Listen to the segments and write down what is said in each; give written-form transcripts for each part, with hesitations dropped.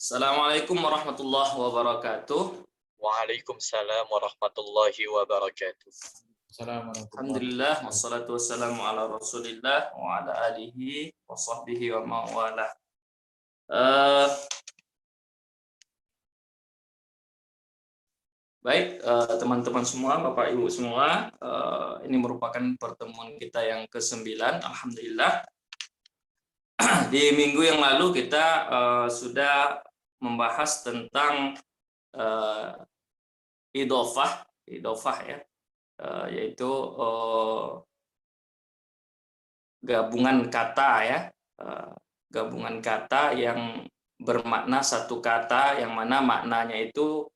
Assalamualaikum warahmatullahi wabarakatuh. Waalaikumsalam warahmatullahi wabarakatuh. Alhamdulillah, wassalatu wassalamu ala rasulillah wa ala alihi wa sahbihi wa mawala. Baik, teman-teman semua, Bapak Ibu semua, ini merupakan pertemuan kita yang ke-9, Alhamdulillah. Di minggu yang lalu kita sudah membahas tentang idofah ya, yaitu gabungan kata ya, gabungan kata yang bermakna satu kata yang mana maknanya itu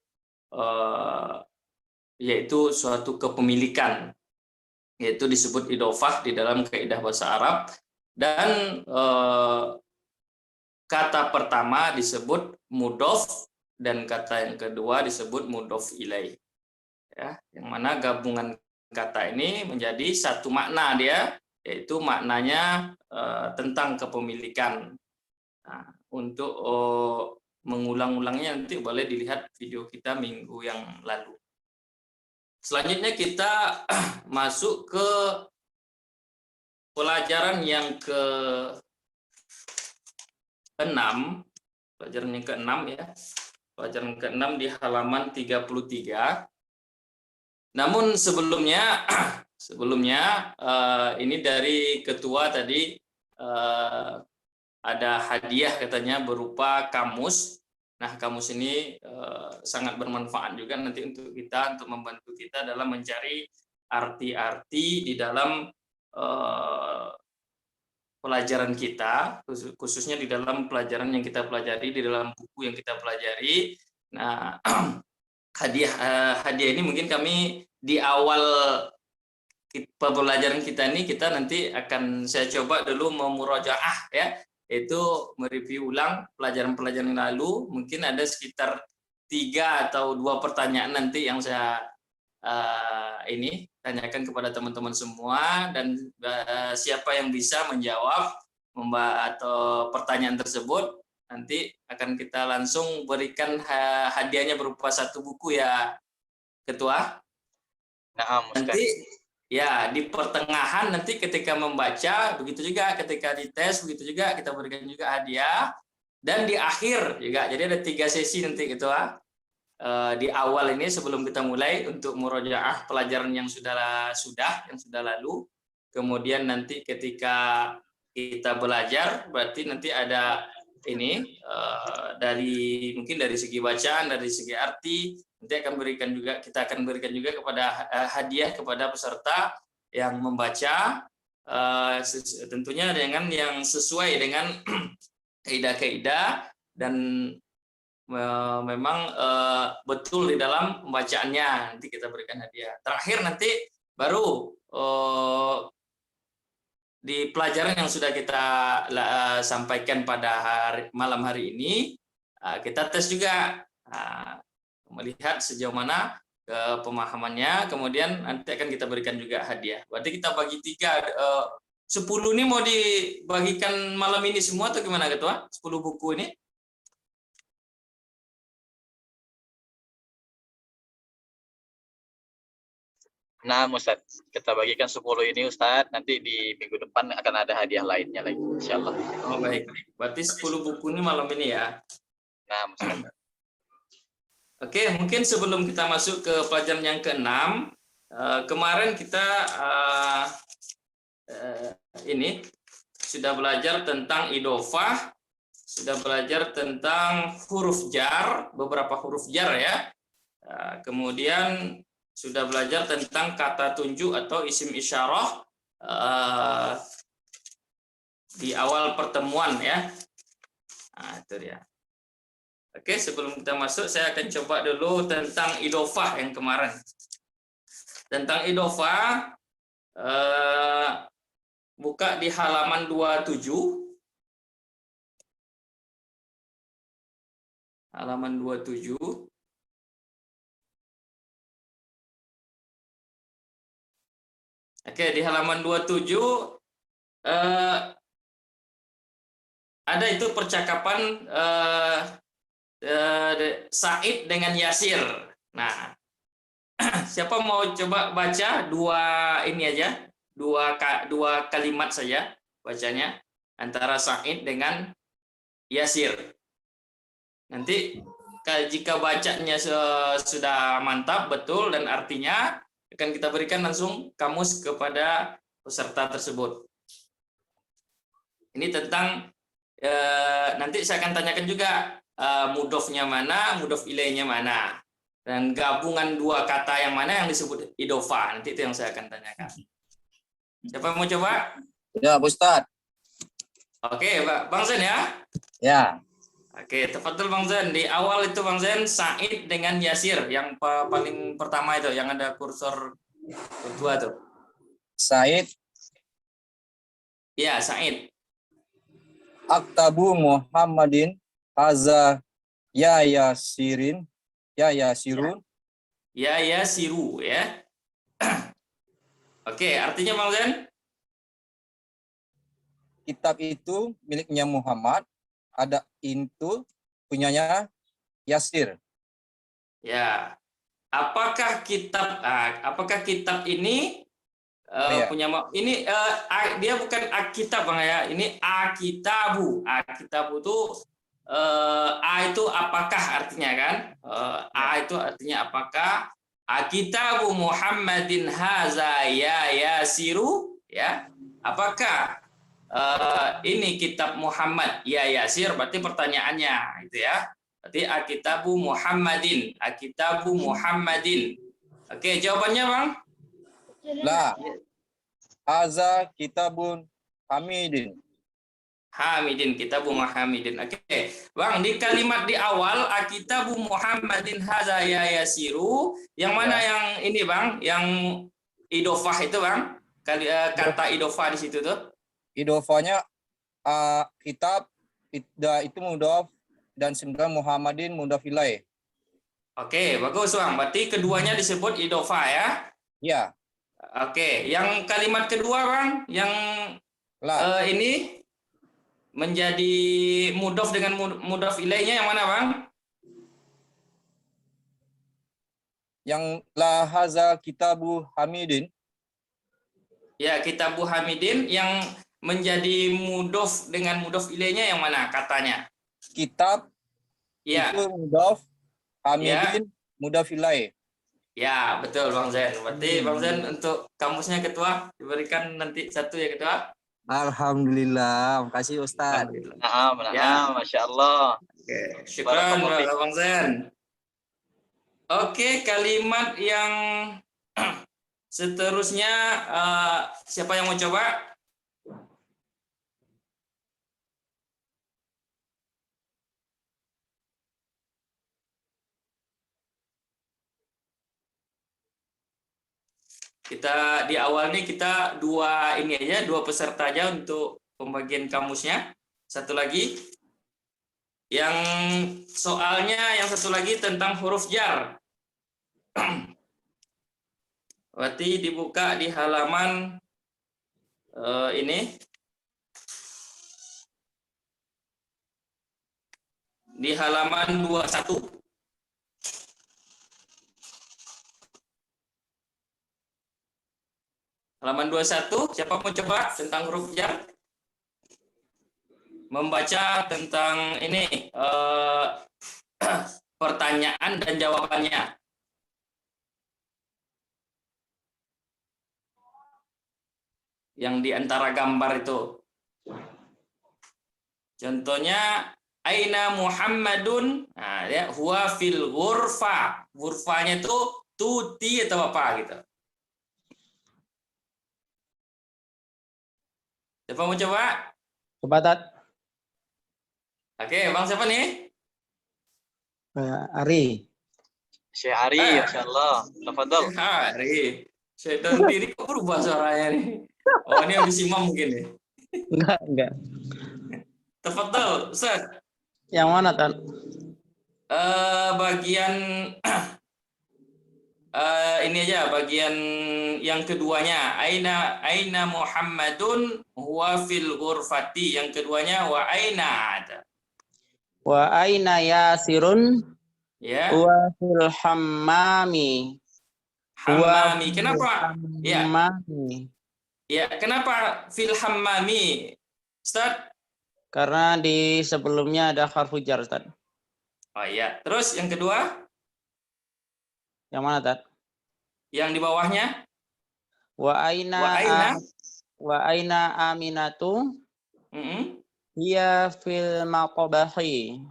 yaitu suatu kepemilikan, yaitu disebut idofah di dalam kaidah bahasa Arab. Dan kata pertama disebut mudhof dan kata yang kedua disebut mudhof ilaih. Ya, yang mana gabungan kata ini menjadi satu makna dia, yaitu maknanya tentang kepemilikan. Nah, untuk mengulang-ulangnya nanti boleh dilihat video kita minggu yang lalu. Selanjutnya kita masuk ke pelajaran yang ke-6, pelajaran yang ke-6 ya. Pelajaran ke-6 di halaman 33. Namun sebelumnya ini dari ketua tadi ada hadiah katanya berupa kamus. Nah, kamus ini sangat bermanfaat juga nanti untuk kita, untuk membantu kita dalam mencari arti-arti di dalam pelajaran kita, khususnya di dalam pelajaran yang kita pelajari, di dalam buku yang kita pelajari. Nah, hadiah ini mungkin kami di awal pembelajaran kita ini, kita nanti saya coba dulu memurajaah ya, yaitu mereview ulang pelajaran-pelajaran yang lalu. Mungkin ada sekitar 3 atau 2 pertanyaan nanti yang saya ini tanyakan kepada teman-teman semua, dan siapa yang bisa menjawab atau pertanyaan tersebut nanti akan kita langsung berikan hadiahnya berupa 1 buku ya, Ketua. Nah, nanti ya di pertengahan nanti ketika membaca, begitu juga ketika dites, begitu juga kita berikan juga hadiah, dan di akhir juga. Jadi ada 3 sesi nanti, Ketua. Di awal ini sebelum kita mulai untuk murojaah pelajaran yang sudah lalu, kemudian nanti ketika kita belajar berarti nanti ada ini mungkin dari segi bacaan, dari segi arti, nanti kita akan berikan juga kepada hadiah kepada peserta yang membaca, tentunya dengan yang sesuai dengan kaidah-kaidah dan memang betul di dalam pembacaannya. Nanti kita berikan hadiah. Terakhir nanti baru di pelajaran yang sudah kita sampaikan pada malam hari ini, kita tes juga, melihat sejauh mana pemahamannya, kemudian nanti akan kita berikan juga hadiah. Berarti kita bagi 3, 10 ini mau dibagikan malam ini semua atau gimana, Ketua? 10 buku ini? Nah, Ustadz, kita bagikan 10 ini, Ustadz. Nanti di minggu depan akan ada hadiah lainnya lagi, insyaallah. Oh, baik. Berarti 10 buku ini malam ini ya. Nah, Ustadz. Oke, mungkin sebelum kita masuk ke pelajaran yang ke-6, kemarin kita ini sudah belajar tentang idofah, sudah belajar tentang huruf jar, beberapa huruf jar ya. Kemudian sudah belajar tentang kata tunjuk atau isim isyarah di awal pertemuan ya. Nah, itu dia. Oke, sebelum kita masuk, saya akan coba dulu tentang idofah yang kemarin. Tentang idofah, buka di halaman 27. Halaman 27. Oke, di halaman 27 ada itu percakapan Said dengan Yasir. Nah, siapa mau coba baca dua ini aja, dua kalimat saja bacanya antara Said dengan Yasir. Nanti jika bacanya sudah mantap betul dan artinya akan kita berikan langsung kamus kepada peserta tersebut. Ini tentang nanti saya akan tanyakan juga mudofnya mana, mudof ilaihnya mana, dan gabungan dua kata yang mana yang disebut idofa. Nanti itu yang saya akan tanyakan. Siapa yang mau coba? Ya, Pak Ustadz. Oke, Bang Zen ya. Ya. Oke, tafadhol Bang Zen. Di awal itu Bang Zen Said dengan Yasir yang paling pertama itu yang ada kursor kedua tuh. Said. Ya, Said. Aktabu Muhammadin haza ya Yasirun. Ya Yasiru ya. Oke, artinya Bang Zen? Kitab itu miliknya Muhammad, ada itu punyanya Yasir. Ya. Apakah kitab ini Iya. punya ini dia bukan Alkitab Bang ya. Ini Alkitabu. Alkitabu itu itu apakah artinya kan? Itu artinya apakah? Alkitabu Muhammadin haza ya Yasiru ya. Apakah ini kitab Muhammad ya Yasir? Berarti pertanyaannya itu ya. Berarti Alkitabu Muhammadin. Alkitabu Muhammadin. Oke, jawabannya Bang? La. Haza kitabun Hamidin. Hamidin, Kitabu Muhammadin. Oke. Bang, di kalimat di awal Alkitabu Muhammadin haza ya Yasiru, yang mana yang ini Bang? Yang idofah itu Bang? Kata idofah di situ tuh. Idofanya kitab itu mudhaf dan 9 Muhammadin mudhaf ilaih. Oke, bagus Bang. Berarti keduanya disebut idofah ya? Ya. Oke, yang kalimat kedua Bang, yang ini menjadi mudhaf dengan mudhaf ilaihnya yang mana Bang? Yang la haza kitabu Hamidin. Ya, Kitabu Hamidin yang menjadi mudhaf dengan mudhaf ilaihnya yang mana katanya? Kitab Ya. itu mudhaf, Hamidin mudhaf ilaih. Ya, betul Bang Zen. Berarti Bang Zen untuk kamusnya ketua diberikan nanti satu ya ketua. Alhamdulillah, makasih Ustaz. Nah, Masya Allah. Oke, syukran Bang Zen. Oke, kalimat yang seterusnya siapa yang mau coba? Kita di awal nih kita dua peserta aja untuk pembagian kamusnya. Satu lagi yang soalnya yang satu lagi tentang huruf jar. Berarti dibuka di halaman ini. Di halaman 21. Halaman 21, siapa mau coba tentang huruf jar? Membaca tentang ini pertanyaan dan jawabannya. Yang di antara gambar itu. Contohnya aina Muhammadun, nah ya huwa fil ghurfa. Ghurfanya itu tuti atau apa gitu. Siapa mau coba? Coba Tat. Oke, Bang siapa nih? Ari. Syekh Ari, Masya Allah. Tafadhol. Hari. Syaitan diri kok berubah suaranya nih. Oh, ini habis imam mungkin nih. Enggak. Tafadhol, Ustaz. Yang mana Tat? Bagian ini aja bagian yang keduanya aina Muhammadun huwa fil ghurfati, yang keduanya wa aina ada. Wa aina yasirun Ya, wa fil hammami. Wa hammami. fil Kenapa? Ya, hammami. ya. Kenapa fil hammami? Ustaz? Karena di sebelumnya ada harfu jar, Ustaz. Oh iya. Terus yang kedua, Yang mana, Ustaz? yang di bawahnya, Wa wa aina. aina aminatu Mm-mm. hiya fil maqbahi.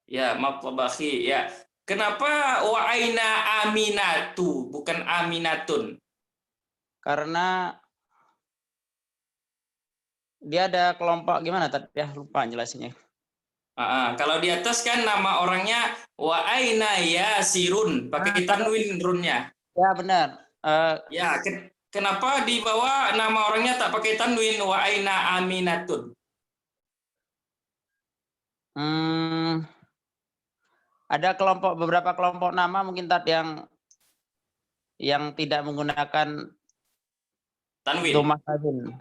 Ya, maqbahi. Ya. Kenapa wa aina aminatu bukan aminatun? Karena dia ada kelompok gimana tadi ya, lupa jelasinnya. Kalau di atas kan nama orangnya wa aina yasirun pakai tanwin runnya. Ya benar. Ya, kenapa di bawah nama orangnya tak pakai tanwin wa aina aminatun? Ada beberapa kelompok nama mungkin tadi yang tidak menggunakan Tanwin. domah tadin.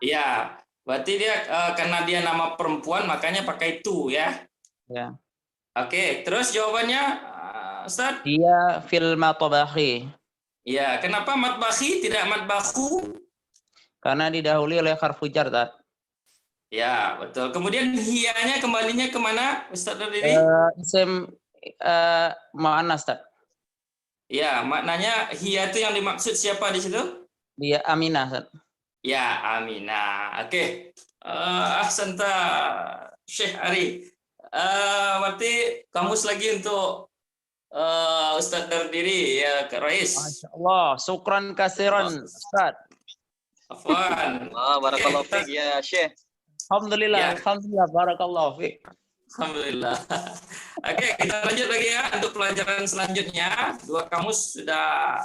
Iya, berarti dia karena dia nama perempuan makanya pakai tu ya. Ya. Oke, terus jawabannya Ustaz? Dia fil maqbahi. Ya, kenapa matbahi tidak matbahu? Karena didahului oleh harfu jar, Ustaz. Ya, betul. Kemudian hianya kembalinya kemana, Ustaz Diri? Isim mu'annas, Ustaz. Ya, maknanya hia itu yang dimaksud siapa di situ? Dia Aminah, Ustaz. Ya, Aminah. Oke. Ahsanta Syekh Ari. Berarti kamus lagi untuk Ustaz Dardiri ya, Kak Rais. Masya Allah, syukran kasiran, Ustaz. Afwan. Barakallahu fiik ya Syekh. Alhamdulillah, Ya. alhamdulillah, barakallahu fiik. Alhamdulillah. Oke, kita lanjut lagi ya untuk pelajaran selanjutnya. Dua kamus sudah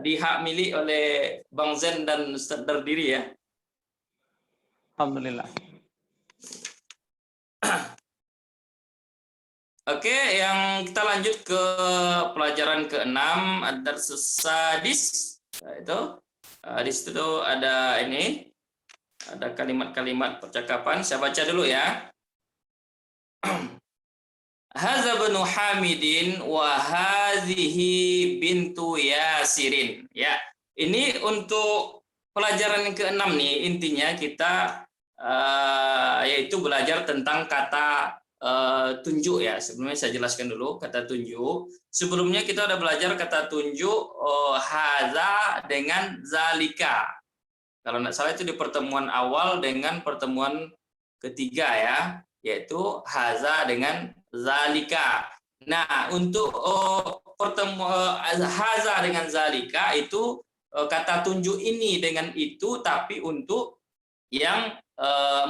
dihak milik oleh Bang Zen dan Ustaz Dardiri ya. Alhamdulillah. Oke, yang kita lanjut ke pelajaran ke-6 ada sadis. Itu di situ ada ini, ada kalimat-kalimat percakapan. Saya baca dulu ya. Hadza bnu Hamidin wa hadhihi bintu Yasirin. Ya, ini untuk pelajaran yang ke-6 nih, intinya kita yaitu belajar tentang kata tunjuk ya. Sebelumnya saya jelaskan dulu kata tunjuk. Sebelumnya kita udah belajar kata tunjuk hadza dengan zalika. Kalau tidak salah itu di pertemuan awal dengan pertemuan ketiga ya, yaitu hadza dengan zalika. Nah, untuk pertemuan hadza dengan zalika itu kata tunjuk ini dengan itu, tapi untuk yang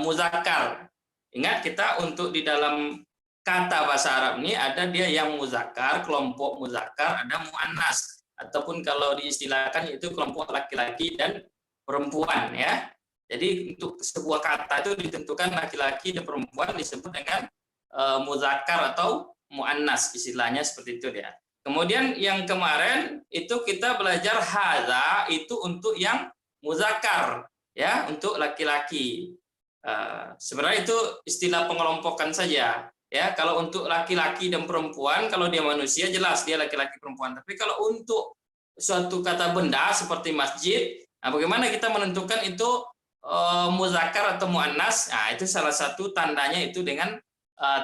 muzakkar. Ingat kita untuk di dalam kata bahasa Arab ini ada dia yang muzakkar, kelompok muzakkar, ada muannas, ataupun kalau diistilahkan itu kelompok laki-laki dan perempuan ya. Jadi untuk sebuah kata itu ditentukan laki-laki dan perempuan disebut dengan muzakkar atau muannas, istilahnya seperti itu ya. Kemudian yang kemarin itu kita belajar hadza itu untuk yang muzakkar ya, untuk laki-laki. Sebenarnya itu istilah pengelompokan saja ya. Kalau untuk laki-laki dan perempuan, kalau dia manusia jelas dia laki-laki perempuan. Tapi kalau untuk suatu kata benda seperti masjid, nah bagaimana kita menentukan itu muzakkar atau muannas? Nah, itu salah satu tandanya itu dengan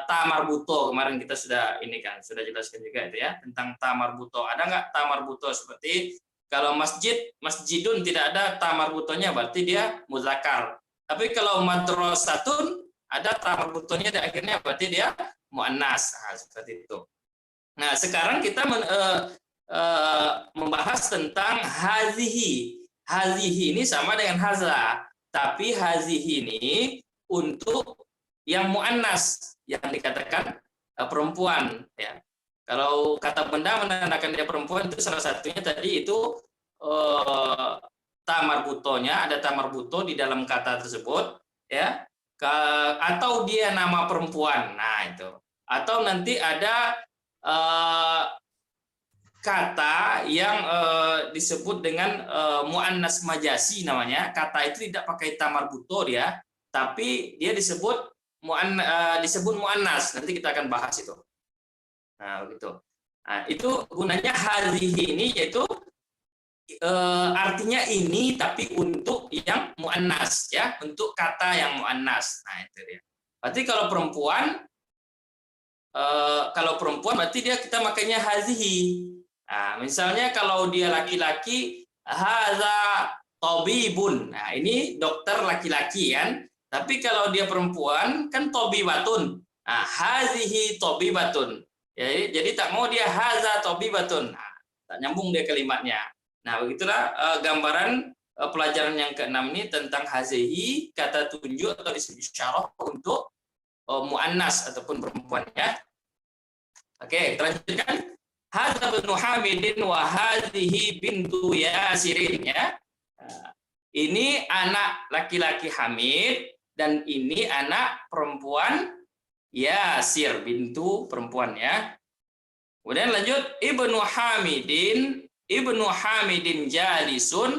ta marbuto. Kemarin kita sudah ini kan sudah jelaskan juga itu ya tentang ta marbuto. Ada nggak ta marbuto seperti kalau masjid, masjidun tidak ada ta marbutonya berarti dia muzakkar. Tapi kalau madrasatun ada ta marbutonya di akhirnya berarti dia muannas. Nah, seperti itu. Nah, sekarang kita membahas tentang hazihi. Hazihi ini sama dengan haza, tapi hazihi ini untuk yang muannas yang dikatakan perempuan ya. Kalau kata benda menandakan dia perempuan itu salah satunya tadi itu ta marbutonya, ada ta marbuto di dalam kata tersebut ya. Atau dia nama perempuan. Nah, itu. Atau nanti ada kata yang disebut dengan muannas majasi namanya. Kata itu tidak pakai ta marbuto dia, tapi dia disebut disebut muannas. Nanti kita akan bahas itu. Nah, begitu. Nah, itu gunanya hadhihi ini yaitu artinya ini tapi untuk yang muannas ya, untuk kata yang muannas. Nah, itu dia. Berarti kalau perempuan berarti kita makanya hadhihi. Nah, misalnya kalau dia laki-laki hadza tabibun. Nah, ini dokter laki-laki kan. Tapi kalau dia perempuan kan tabibatun. Nah, hadhihi tabibatun. Jadi tak mau dia hadza tabibatun. Nah, tak nyambung dia kalimatnya. Nah, begitulah gambaran pelajaran yang ke-6 ini tentang hadhihi, kata tunjuk atau disebut isyarah untuk muannas ataupun perempuan ya. Oke, kita lanjutkan. Hadza ibnu Hamidin wa hadhihi bintu Yasirin ya. Ini anak laki-laki Hamid dan ini anak perempuan Yasir, bintu perempuan ya. Kemudian lanjut, Ibnu Hamidin jalisun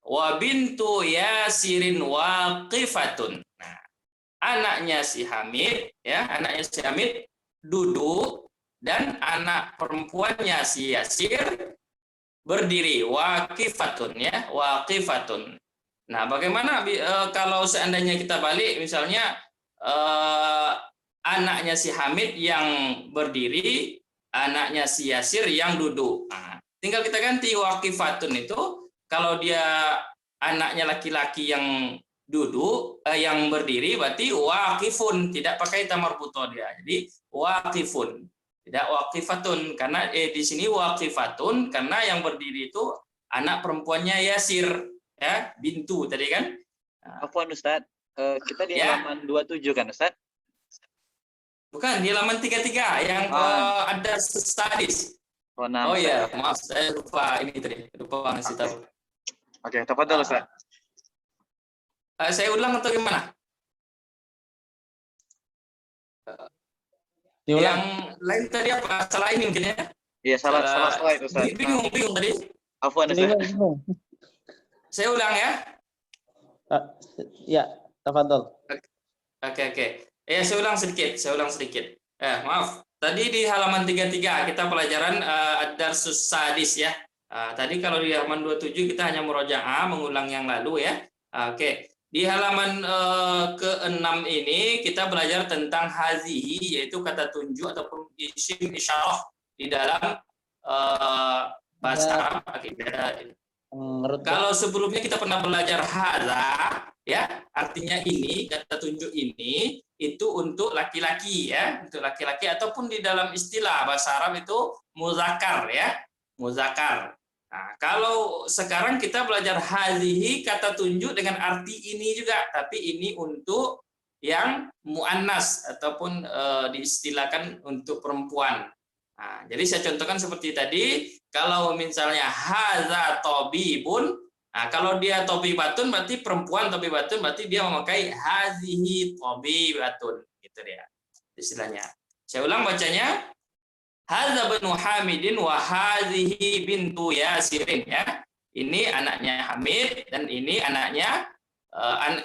wa bintu Yasirin waqifatun. Nah, anaknya si Hamid ya, anaknya si Hamid duduk dan anak perempuannya si Yasir berdiri, waqifatun ya, waqifatun. Nah, bagaimana kalau seandainya kita balik misalnya anaknya si Hamid yang berdiri, anaknya si Yasir yang duduk. Nah, tinggal kita ganti waqifatun itu kalau dia anaknya laki-laki yang duduk yang berdiri berarti waqifun, tidak pakai tamarbutah dia. Jadi waqifun. Tidak waqifatun karena di sini waqifatun karena yang berdiri itu anak perempuannya Yasir ya, bintu tadi kan. Afwan Ustaz, kita di halaman 27 kan Ustaz? Bukan, di halaman 33 yang ada sadis. Oh ya, maaf saya lupa ini tadi, lupa ngasih tahu. Oke, tafadhol Ustaz. Saya ulang atau gimana? Yang lain tadi apa? Salah ini mungkin ya? Iya, salah slide Ustaz. Bingung tadi. Afwan Ustaz. Saya ulang ya. Ya, tafadhol. Oke. Saya ulang sedikit. Maaf. Tadi di halaman 33 kita pelajaran ad-darsus sadis ya. Tadi kalau di halaman 27 kita hanya murojaah, mengulang yang lalu ya. Oke. Di halaman ke-6 ini kita belajar tentang hazihi, yaitu kata tunjuk ataupun isim isyarah di dalam bahasa Arab. Kalau sebelumnya kita pernah belajar hadza, ya artinya ini, kata tunjuk ini itu untuk laki-laki ya, untuk laki-laki ataupun di dalam istilah bahasa Arab itu muzakkar ya, muzakkar. Nah, kalau sekarang kita belajar hazihi, kata tunjuk dengan arti ini juga, tapi ini untuk yang muannas ataupun diistilahkan untuk perempuan. Nah, jadi saya contohkan seperti tadi, kalau misalnya hadza tabibun, nah kalau dia tabibatun berarti perempuan tabibatun, berarti dia memakai hazihi tabibatun, gitu dia istilahnya. Saya ulang bacanya. Hadza ibnu Hamidin wa hadhihi bintu Yasirin ya. Ini anaknya Hamid dan ini anaknya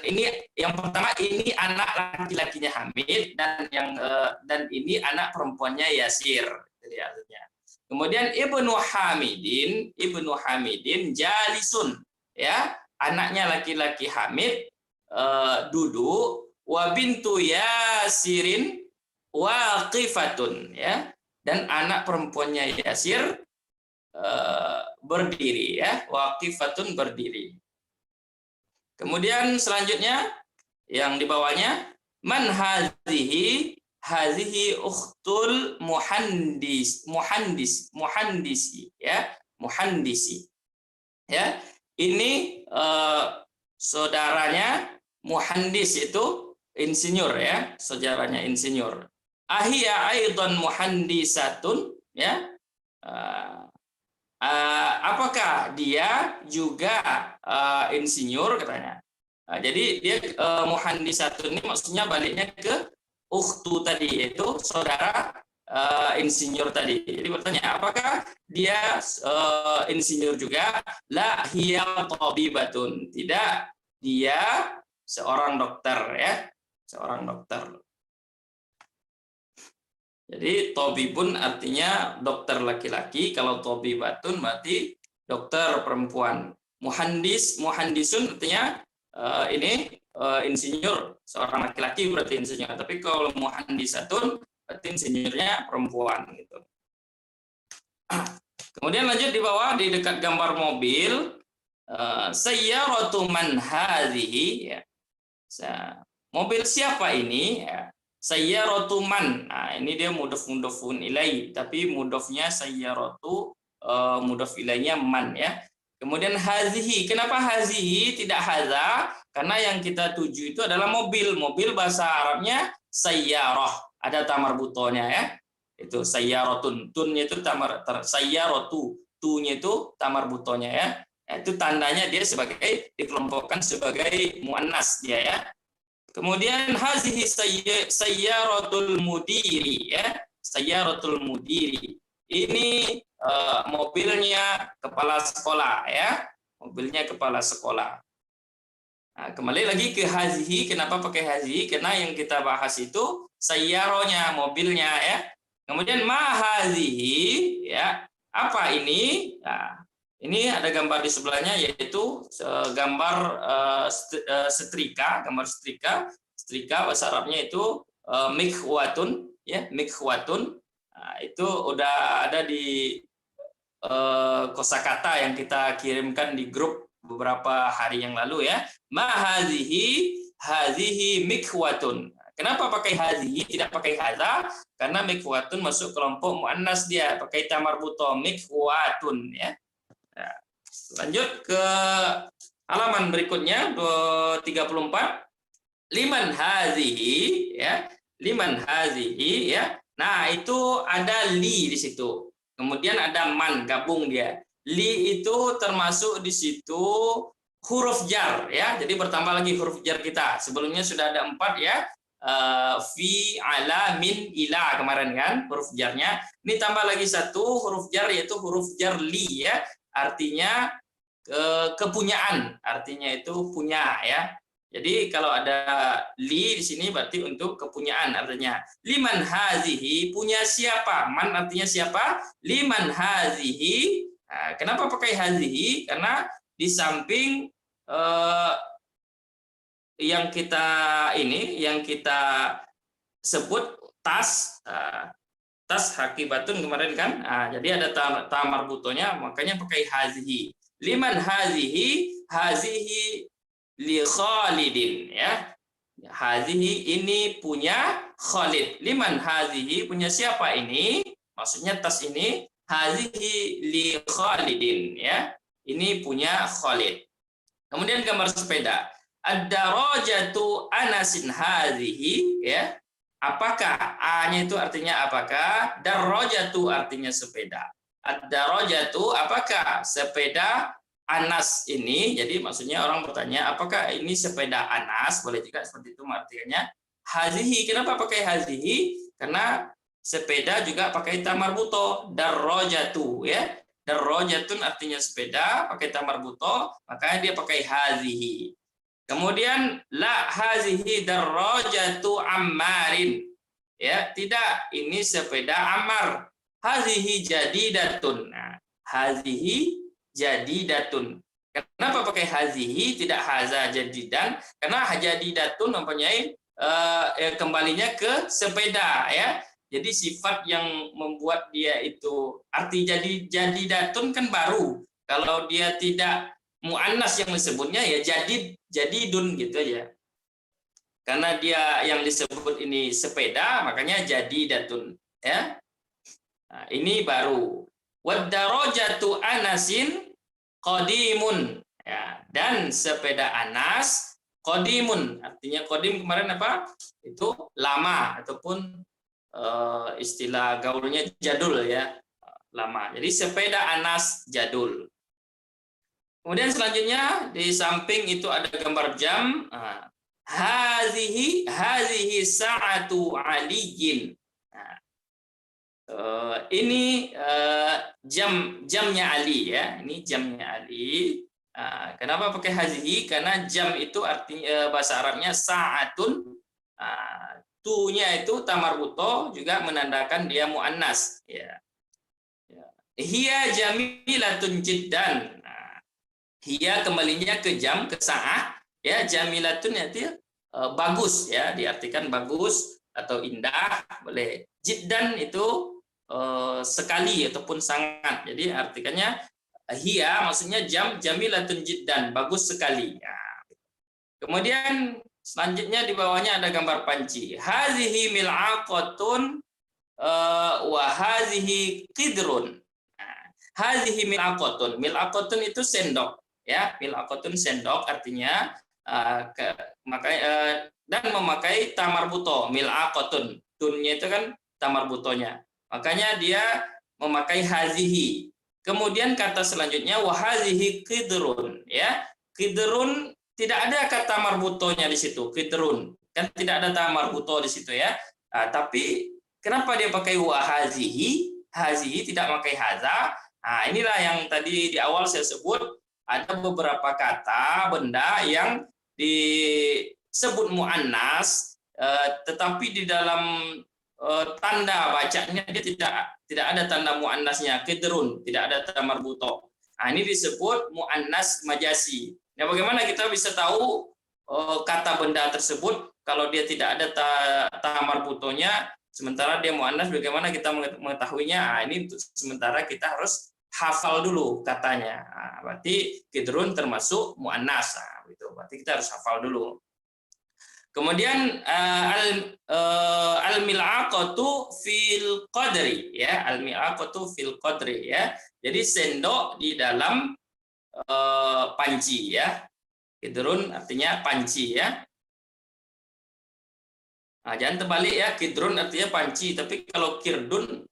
ini yang pertama ini anak laki-lakinya Hamid dan ini anak perempuannya Yasir. Jadi artinya. Kemudian Ibnu Hamidin jalisun ya, anaknya laki-laki Hamid duduk, wa bintu Yasirin waqifatun ya. Dan anak perempuannya Yasir berdiri ya, waqifatun berdiri. Kemudian selanjutnya yang di bawahnya man hazihi ukhtul muhandisi ya, muhandisi. Ya. Ini saudaranya muhandis itu insinyur ya, saudaranya insinyur. Ahia aidan muhandisatun ya, apakah dia juga insinyur katanya. Jadi dia muhandisatun ini maksudnya baliknya ke ukhtu tadi, yaitu saudara insinyur tadi. Jadi bertanya apakah dia insinyur juga? La hiya tabibatun, tidak, dia seorang dokter ya, seorang dokter. Jadi tobibun artinya dokter laki-laki, kalau tobibatun berarti dokter perempuan. Muhandisun artinya insinyur, seorang laki-laki berarti insinyur. Tapi kalau muhandisatun berarti insinyurnya perempuan gitu. Kemudian lanjut di bawah di dekat gambar mobil, sayyaratu man hadhihi, ya. Mobil siapa ini? Ya. Sayyaratu man. Nah, ini dia mudhafun ilai, tapi mudhafnya sayyaratu, mudhaf ilainya man, ya. Kemudian hazihi. Kenapa hazihi tidak hadza? Karena yang kita tuju itu adalah mobil. Mobil bahasa Arabnya sayyarah, ada tamar butonya, ya. Itu sayyaratun. Tunnya itu tamar sayyaratu. Tu-nya itu tamar butonya, ya. Itu tandanya dia sebagai dikelompokkan sebagai muannas dia, ya. Kemudian hazihi sayyaratul mudiri, ya. Sayyaratul mudiri. Ini mobilnya kepala sekolah, ya. Mobilnya kepala sekolah. Nah, kembali lagi ke hazihi. Kenapa pakai hazihi? Karena yang kita bahas itu sayyaronya, mobilnya, ya. Kemudian ma hazihi, ya. Apa ini? Nah, ini ada gambar di sebelahnya, yaitu gambar setrika, gambar setrika. Setrika bahasa Arabnya itu mikhwatun, ya, mikhwatun. Nah, itu udah ada di kosakata yang kita kirimkan di grup beberapa hari yang lalu, ya. Ma hazihi mikhwatun. Kenapa pakai hazihi tidak pakai hadza? Karena mikhwatun masuk kelompok muannas, dia pakai tamar buto mikhwatun, ya. Lanjut ke halaman berikutnya 34. Liman hazihi, ya. Liman hazihi, ya. Nah, itu ada li di situ. Kemudian ada man, gabung dia. Li itu termasuk di situ huruf jar, ya. Jadi bertambah lagi huruf jar kita. Sebelumnya sudah ada 4, ya. Fi, ala, min, ila kemarin kan huruf jarnya. Ini tambah lagi 1 huruf jar, yaitu huruf jar li, ya. Artinya kepunyaan, artinya itu punya, ya. Jadi kalau ada li di sini berarti untuk kepunyaan, artinya liman hazihi, punya siapa? Man artinya siapa? Liman hazihi. Nah, kenapa pakai hazihi? Karena di samping yang kita sebut tas, tas hakibatun kemarin kan. Nah, jadi ada tamar butonya, makanya pakai hazihi. Liman hazihi, hazihi li Khalidin, ya. Hazihi ini punya Khalid. Liman hazihi, punya siapa ini? Maksudnya tas ini hazihi li Khalidin, ya. Ini punya Khalid. Kemudian gambar sepeda. Ad-darajatu Anasin hazihi, ya. Apakah? A-nya itu artinya apakah? Darajatu artinya sepeda. Ad-darajatu, apakah sepeda Anas ini? Jadi maksudnya orang bertanya, apakah ini sepeda Anas? Boleh juga seperti itu artinya. Hazihi, kenapa pakai hazihi? Karena sepeda juga pakai tamar buto, darajatu, ya. Darajatun artinya sepeda, pakai tamar buto, makanya dia pakai hazihi. Kemudian la hazihi darajatu Ammarin. Ya, tidak, ini sepeda Ammar. Hazihi jadidatun. Nah, hazihi jadidatun. Kenapa pakai hazihi tidak haza jadidan? Karena jadidatun mempunyai kembalinya ke sepeda, ya. Jadi sifat yang membuat dia itu arti jadidatun kan baru. Kalau dia tidak muannas yang disebutnya ya jadidun gitu aja. Karena dia yang disebut ini sepeda, makanya jadidatun, ya. Nah, ini baru. Wad-darajatu Anasin qadimun, ya. Dan sepeda Anas qadimun, artinya qadim kemarin apa? Itu lama ataupun istilah gaulnya jadul, ya. Lama. Jadi sepeda Anas jadul. Kemudian selanjutnya di samping itu ada gambar jam. Hazihi sa'atu aliyin. Nah, ini jamnya Ali, ya. Ini jamnya Ali. Kenapa pakai hazihi? Karena jam itu artinya bahasa Arabnya sa'atun. tu-nya itu tamarbuto juga menandakan dia muannas, ya. Hiya jamilatun jiddan. Nah, hiya kembalinya ke jam, ke saat, ya. Jamilatun itu bagus, ya, diartikan bagus atau indah, boleh. Jiddan itu sekali ataupun sangat. Jadi artikannya hiya maksudnya jamilatun jiddan, bagus sekali. Ya. Kemudian selanjutnya di bawahnya ada gambar panci. Hazihi mil'aqatun wa hazihi qidrun. Hazihi mil'aqatun. Mil'aqatun itu sendok, ya. Mil'aqatun sendok artinya dan memakai tamarbuto. Mil'aqatun. Tunnya itu kan tamarbutonya. Makanya dia memakai hazihi. Kemudian kata selanjutnya wa hazihi qidrun, ya. Qidrun tidak ada kata marbutonya di situ. Qidrun. Kan tidak ada tamarbuto di situ, ya. Tapi kenapa dia pakai wa hazihi? Hazihi tidak pakai haza. Nah, inilah yang tadi di awal saya sebut, ada beberapa kata benda yang disebut muannas, tetapi di dalam tanda bacanya dia tidak ada tanda muannasnya, qidrun, tidak ada tanda marbuto. Nah, ini disebut muannas majasi. Nah, bagaimana kita bisa tahu kata benda tersebut kalau dia tidak ada tanda marbutonya, sementara dia muannas, bagaimana kita mengetahuinya? Nah, ini sementara kita harus hafal dulu katanya. Nah, berarti qidrun termasuk muannas. Nah, gitu. Berarti kita harus hafal dulu. Kemudian al-mil'aqatu fil qadri, ya. Al-mil'aqatu fil qadri, ya. Jadi sendok di dalam panci, ya. Qidrun artinya panci, ya. Nah, jangan terbalik, ya. Qidrun artinya panci, tapi kalau kirdun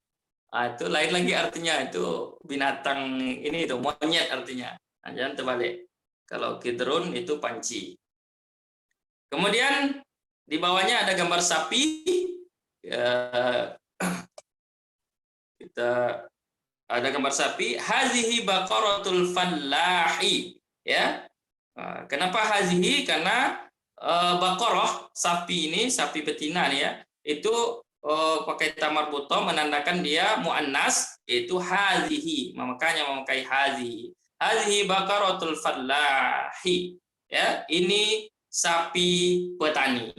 itu lain lagi artinya, itu binatang ini, itu monyet artinya. Nah, jangan terbalik. Kalau qidrun itu panci. Kemudian di bawahnya ada gambar sapi. Kita ada gambar sapi. Hazihi baqaratul fallahi, ya. Kenapa hazihi? Karena baqarah, sapi ini, sapi betina nih, ya. Itu pakai tamarbuto menandakan dia muannas, itu hazihi. Makanya memakai hazihi. Hazihi baqaratul fallahi, ya. Ini sapi petani.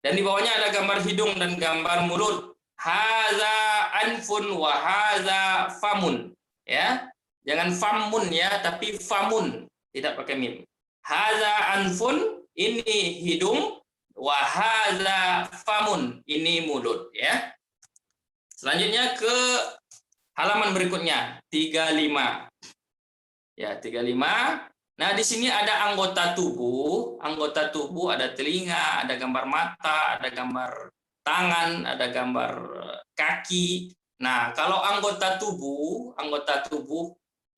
Dan di bawahnya ada gambar hidung dan gambar mulut. Haza anfun wa haza famun, ya. Jangan famun, ya, tapi famun, tidak pakai mim. Haza anfun, ini hidung, wa haza famun, ini mulut, ya. Selanjutnya ke halaman berikutnya, 35. Ya, 35. Nah, di sini ada anggota tubuh. Anggota tubuh ada telinga, ada gambar mata, ada gambar tangan, ada gambar kaki. Nah, kalau anggota tubuh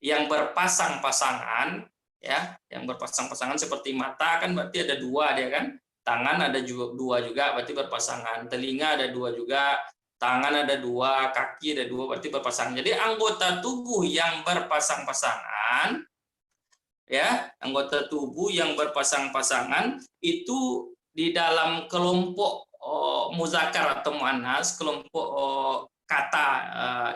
yang berpasang-pasangan, ya, yang berpasang-pasangan seperti mata kan berarti ada dua dia kan. Tangan ada juga dua juga, berarti berpasangan. Telinga ada dua juga, tangan ada dua, kaki ada dua, berarti berpasangan. Jadi anggota tubuh yang berpasang-pasangan, ya, anggota tubuh yang berpasang-pasangan itu di dalam kelompok muzakkar atau muannas, kelompok kata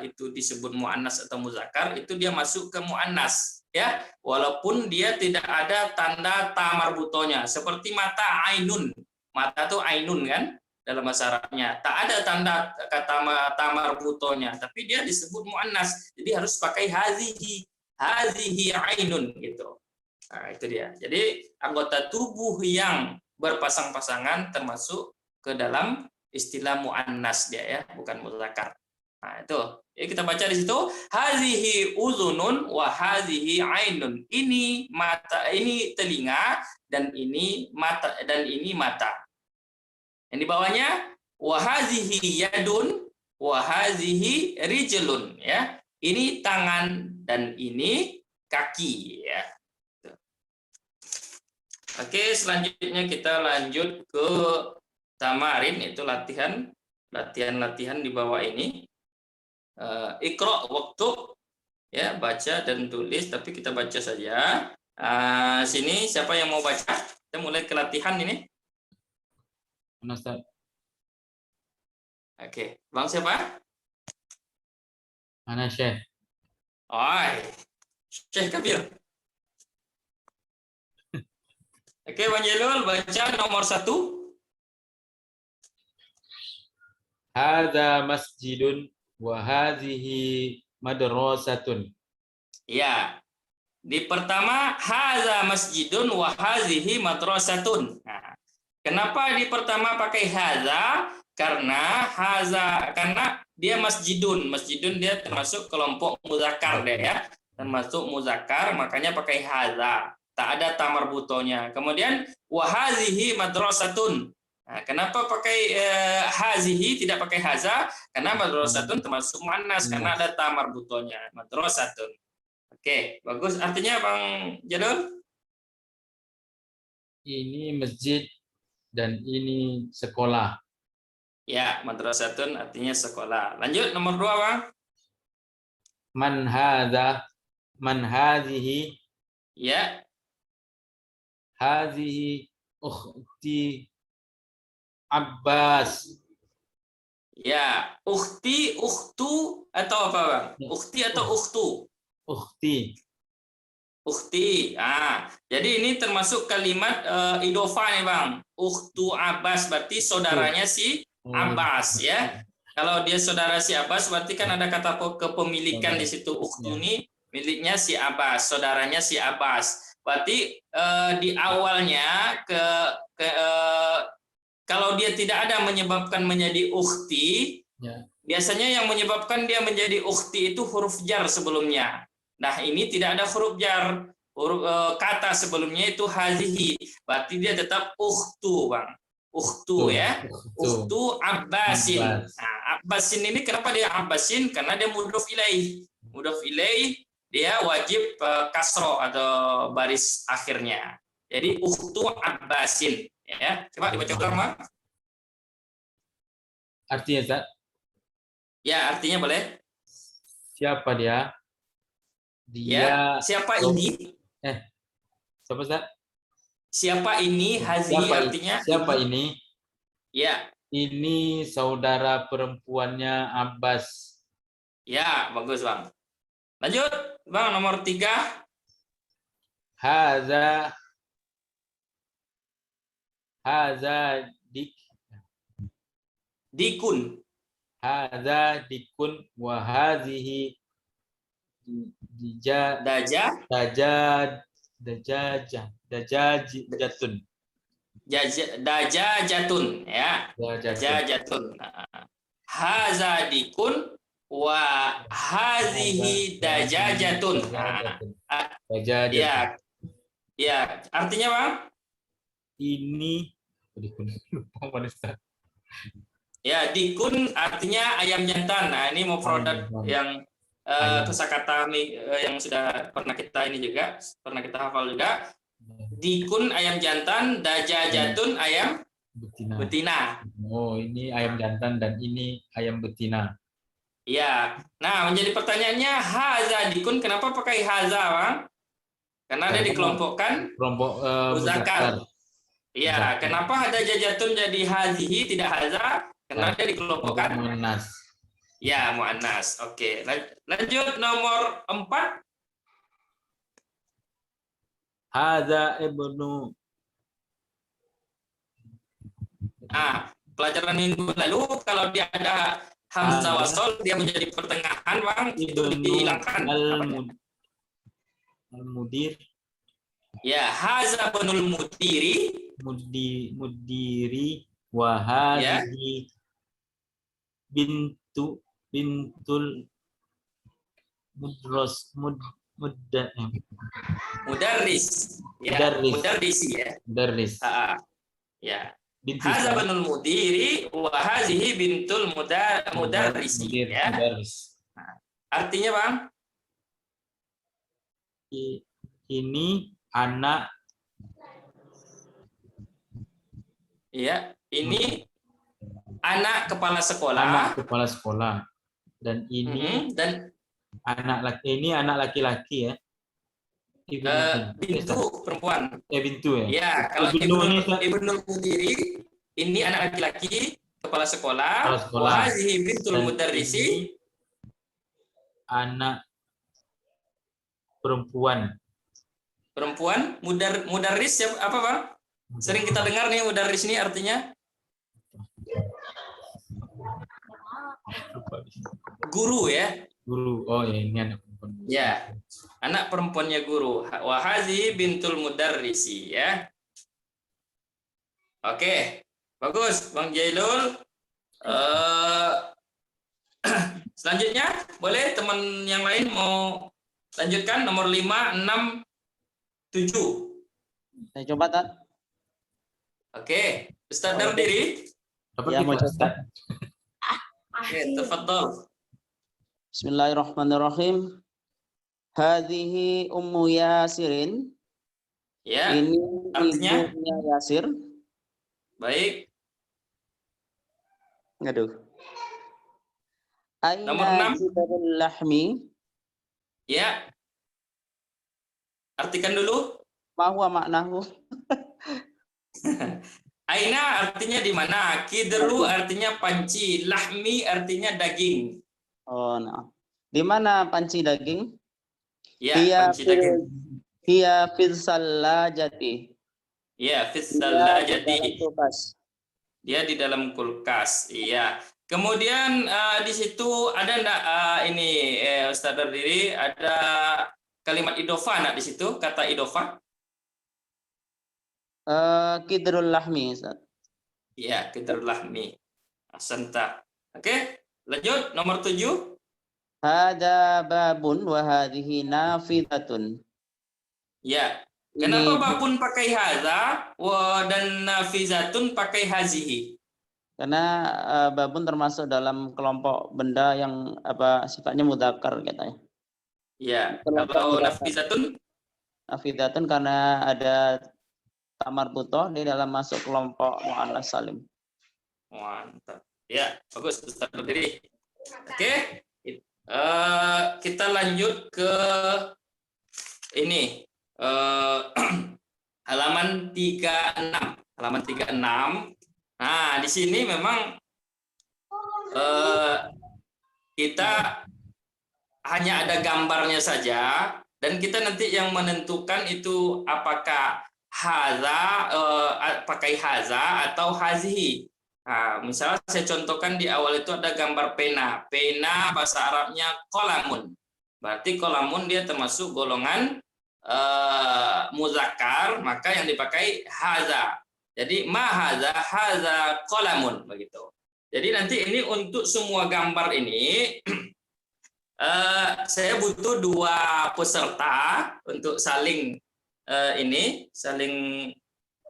itu disebut muannas atau muzakkar, itu dia masuk ke muannas, ya, walaupun dia tidak ada tanda tamarbutonya, seperti mata ainun. Mata itu ainun kan dalam bahasa Arabnya, tak ada tanda kata tamarbutonya, tapi dia disebut muannas, jadi harus pakai hazihi ainun, gitu. Nah, itu dia. Jadi anggota tubuh yang berpasang-pasangan termasuk ke dalam istilah muannas dia, ya, bukan muzakkar. Nah, itu. Ya, kita baca di situ, hazihi uzunun wa hazihi ainun. Ini mata, ini telinga, dan ini mata, dan ini mata. Yang di bawahnya wa hazihi yadun wa hazihi rijlun, ya. Ini tangan dan ini kaki, ya. Oke, selanjutnya kita lanjut ke tamarin, itu latihan di bawah ini. Iqra waktu, ya, baca dan tulis, tapi kita baca saja. Sini siapa yang mau baca? Kita mulai ke latihan ini. Ustaz. Oke, Bang siapa? Ana Syekh. Oh, Syekh Kabir. Oke, Bang Jelul, baca nomor 1. Hadza masjidun wa hadhihi madrasatun. Ya, di pertama haza masjidun wa hazihi madrasatun. Nah, kenapa di pertama pakai haza? Karena dia masjidun. Masjidun dia termasuk kelompok muzakkar deh ya. Termasuk muzakkar, makanya pakai haza. Tak ada tamar butonya. Kemudian wa hazihi madrasatun. Nah, kenapa pakai hazihi tidak pakai haza? Karena madrasatun termasuk muannas karena ada tamar butonya. Madrasatun. Oke, bagus. Artinya Bang Jadul? Ini masjid dan ini sekolah. Ya, madrasatun artinya sekolah. Lanjut nomor 2, Bang. Man hadza, man hadhihi, Ya, hadhihi ukhti Abbas. ya. Ukhti, ukhtu atau apa, Bang? Ukhti atau ukhtu? Ukhti. Ukhti. Jadi ini termasuk kalimat idhofah nih, Bang. Ukhtu Abbas berarti saudaranya si Abbas ya. Kalau dia saudara si Abbas berarti kan ada kata kepemilikan di situ. Ukhtu ini miliknya si Abbas, saudaranya si Abbas. Berarti di awalnya kalau dia tidak ada menyebabkan menjadi ukhti, Ya. biasanya yang menyebabkan dia menjadi ukhti itu huruf jar sebelumnya. Nah, ini tidak ada huruf jar. Kata sebelumnya itu hazihi. Berarti dia tetap ukhtu, Bang. Ukhtu ya. Ukhtu Abbasin. Nah, Abbasin ini kenapa dia Abbasin? Karena dia mudhof ilaih. Mudhof ilaih dia wajib kasro atau baris akhirnya. Jadi ukhtu Abbasin ya. Coba dibaca ulang, Bang. Artinya Ustaz, Ya, artinya boleh. siapa dia? Ya, siapa ini? Siapa Ustaz? Siapa ini? Hazi artinya Siapa ini? Ya, Ini saudara perempuannya Abbas. ya, bagus, Bang. Lanjut, Bang, nomor 3. Haza Dikun. Haza dikun wa hazihi dajajatun. Dajajatun ya. Dajajatun. Haza dikun wa hazihi dajajatun. Ya. Ya, artinya, Bang? Ini dikun. Lupa Ustaz. Ya, dikun artinya ayam jantan. Nah, ini mau produk yang kosakata yang sudah pernah kita ini juga, pernah kita hafal juga. Dikun ayam jantan, dajajatun ayam betina. Oh, ini ayam jantan dan ini ayam betina. Iya. Nah, menjadi pertanyaannya haza dikun kenapa pakai haza, Bang? Karena ada dikelompokkan Kelompok muzakkar. Iya, kenapa dajajatun jadi hazihi tidak haza? Karena dia dikelompokkan muannas. ya muannas. Oke, lanjut nomor 4. Hadza ibnu. Pelajaran minggu lalu kalau dia ada hamzah wasol dia menjadi pertengahan, Bang, itu dihilangkan. Al-mudir. Ya, haza banul mudiri. Mudiri wa hadhihi bintul mudarris. Ya, mudarrisi ya. Mudarris. Ya. Haza banul mudiri wa hazihi bintul mudarrisi ya. Artinya, Bang? Ini anak. Ya, ini anak kepala sekolah. Anak kepala sekolah. Dan ini dan anak laki-laki ya. Bintu perempuan. Bintu ya. Ya, kalau Ibnul Mudiri ini anak laki-laki, kepala sekolah. Kepala sekolah. Wa hadhihi bintul Dan mudarrisi. ini anak perempuan. Perempuan. Mudarris apa Bang? Sering kita dengar nih mudarris ini artinya guru ya. Guru. Oh ya, ini anak perempuan. Ya. Anak perempuannya guru. Wa hadhihi bintul mudarrisi ya. Oke. Bagus Bang Jailul. Selanjutnya boleh teman yang lain mau lanjutkan nomor 5, 6, 7. Saya coba, Tat. Oke, Ustaz Dardiri. Dapat Ya, mau Pak, coba. Oke, tafadhol. Bismillahirrahmanirrahim. Hadhihi Ummu Yasirin. Ya, Ini artinya? ibunya Yasir. baik. Aduh. Nomor Aina 6. kibarul lahmi. Ya. Artikan dulu. Ma huwa maknahu? Aina artinya di mana? Kidru artinya panci, lahmi artinya daging. Oh, nah. Di mana panci daging? Ya, panci daging. Hiya fil sallajati. Ya, Dia di fisallajati. dalam kulkas. Dia di dalam kulkas. Iya. Kemudian di situ ada enggak ini Ustaz Dardiri, ada kalimat idofah enggak di situ? Kata idofah? Kidrul lahmi, Ustaz. Iya, kidrul lahmi. Ahsanta. Oke, lanjut nomor 7. Hada babun wa hadhihi nafidatun. Ya. Ini Kenapa babun pakai hadza dan nafizatun pakai hazihi? karena babun termasuk dalam kelompok benda yang sifatnya mudzakkar katanya. Ya, Kelompok kalau mudzakkar. nafizatun? Nafidatun karena ada tamar butoh di dalam masuk kelompok muannas salim. Mantap. Ya, bagus Ustaz Berdiri. Oke. Kita lanjut ke ini. Halaman 36. Halaman 36. Nah, di sini memang kita hanya ada gambarnya saja dan kita nanti yang menentukan itu apakah haza pakai haza atau hazihi. Nah, misalnya saya contohkan di awal itu ada gambar pena. Pena bahasa Arabnya qalamun. Berarti qalamun dia termasuk golongan muzakkar, maka yang dipakai haza. Jadi ma haza qalamun begitu. Jadi nanti ini untuk semua gambar ini saya butuh 2 peserta untuk saling saling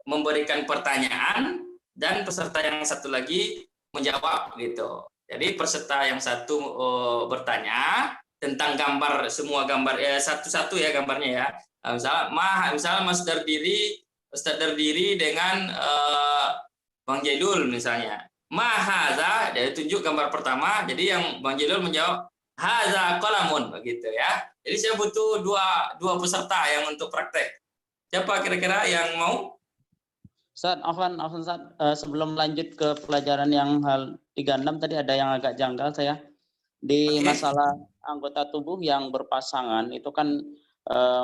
memberikan pertanyaan dan peserta yang satu lagi menjawab gitu. Jadi peserta yang satu bertanya tentang gambar, semua gambar satu-satu ya gambarnya ya. Misalnya Ustaz Dardiri dengan Bang Jailul misalnya. Haza, dia tunjuk gambar pertama, jadi yang Bang Jailul menjawab haza qalamun begitu ya. Jadi saya butuh dua peserta yang untuk praktek. Siapa kira-kira yang mau? Ustaz, Afwan Ustaz, sebelum lanjut ke pelajaran yang hal 36 tadi ada yang agak janggal saya. Di masalah anggota tubuh yang berpasangan itu kan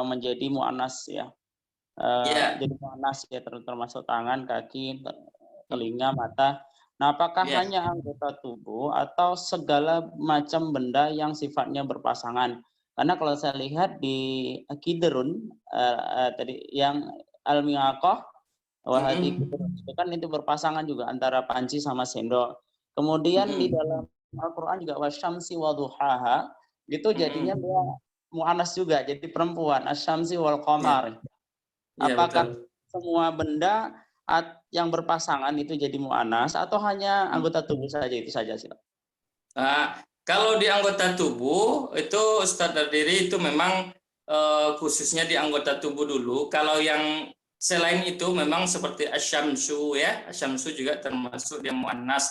menjadi muannas ya. Jadi muannas ya, termasuk tangan, kaki, telinga, mata. Nah, apakah hanya anggota tubuh atau segala macam benda yang sifatnya berpasangan? Karena kalau saya lihat di Kidrun tadi yang al-mi'aqah wahadi itu kan itu berpasangan juga antara panci sama sendok. Kemudian di dalam Al-Qur'an juga wasyamsi wadhuhaha itu jadinya dia muannas juga, jadi perempuan, asyamsi wal qamar. Apakah semua benda yang berpasangan itu jadi muannas atau hanya anggota tubuh saja, itu saja sih? Kalau di anggota tubuh itu Ustaz Dardiri itu memang khususnya di anggota tubuh dulu. Kalau yang selain itu memang seperti asyamsu ya, asyamsu juga termasuk dia muannas.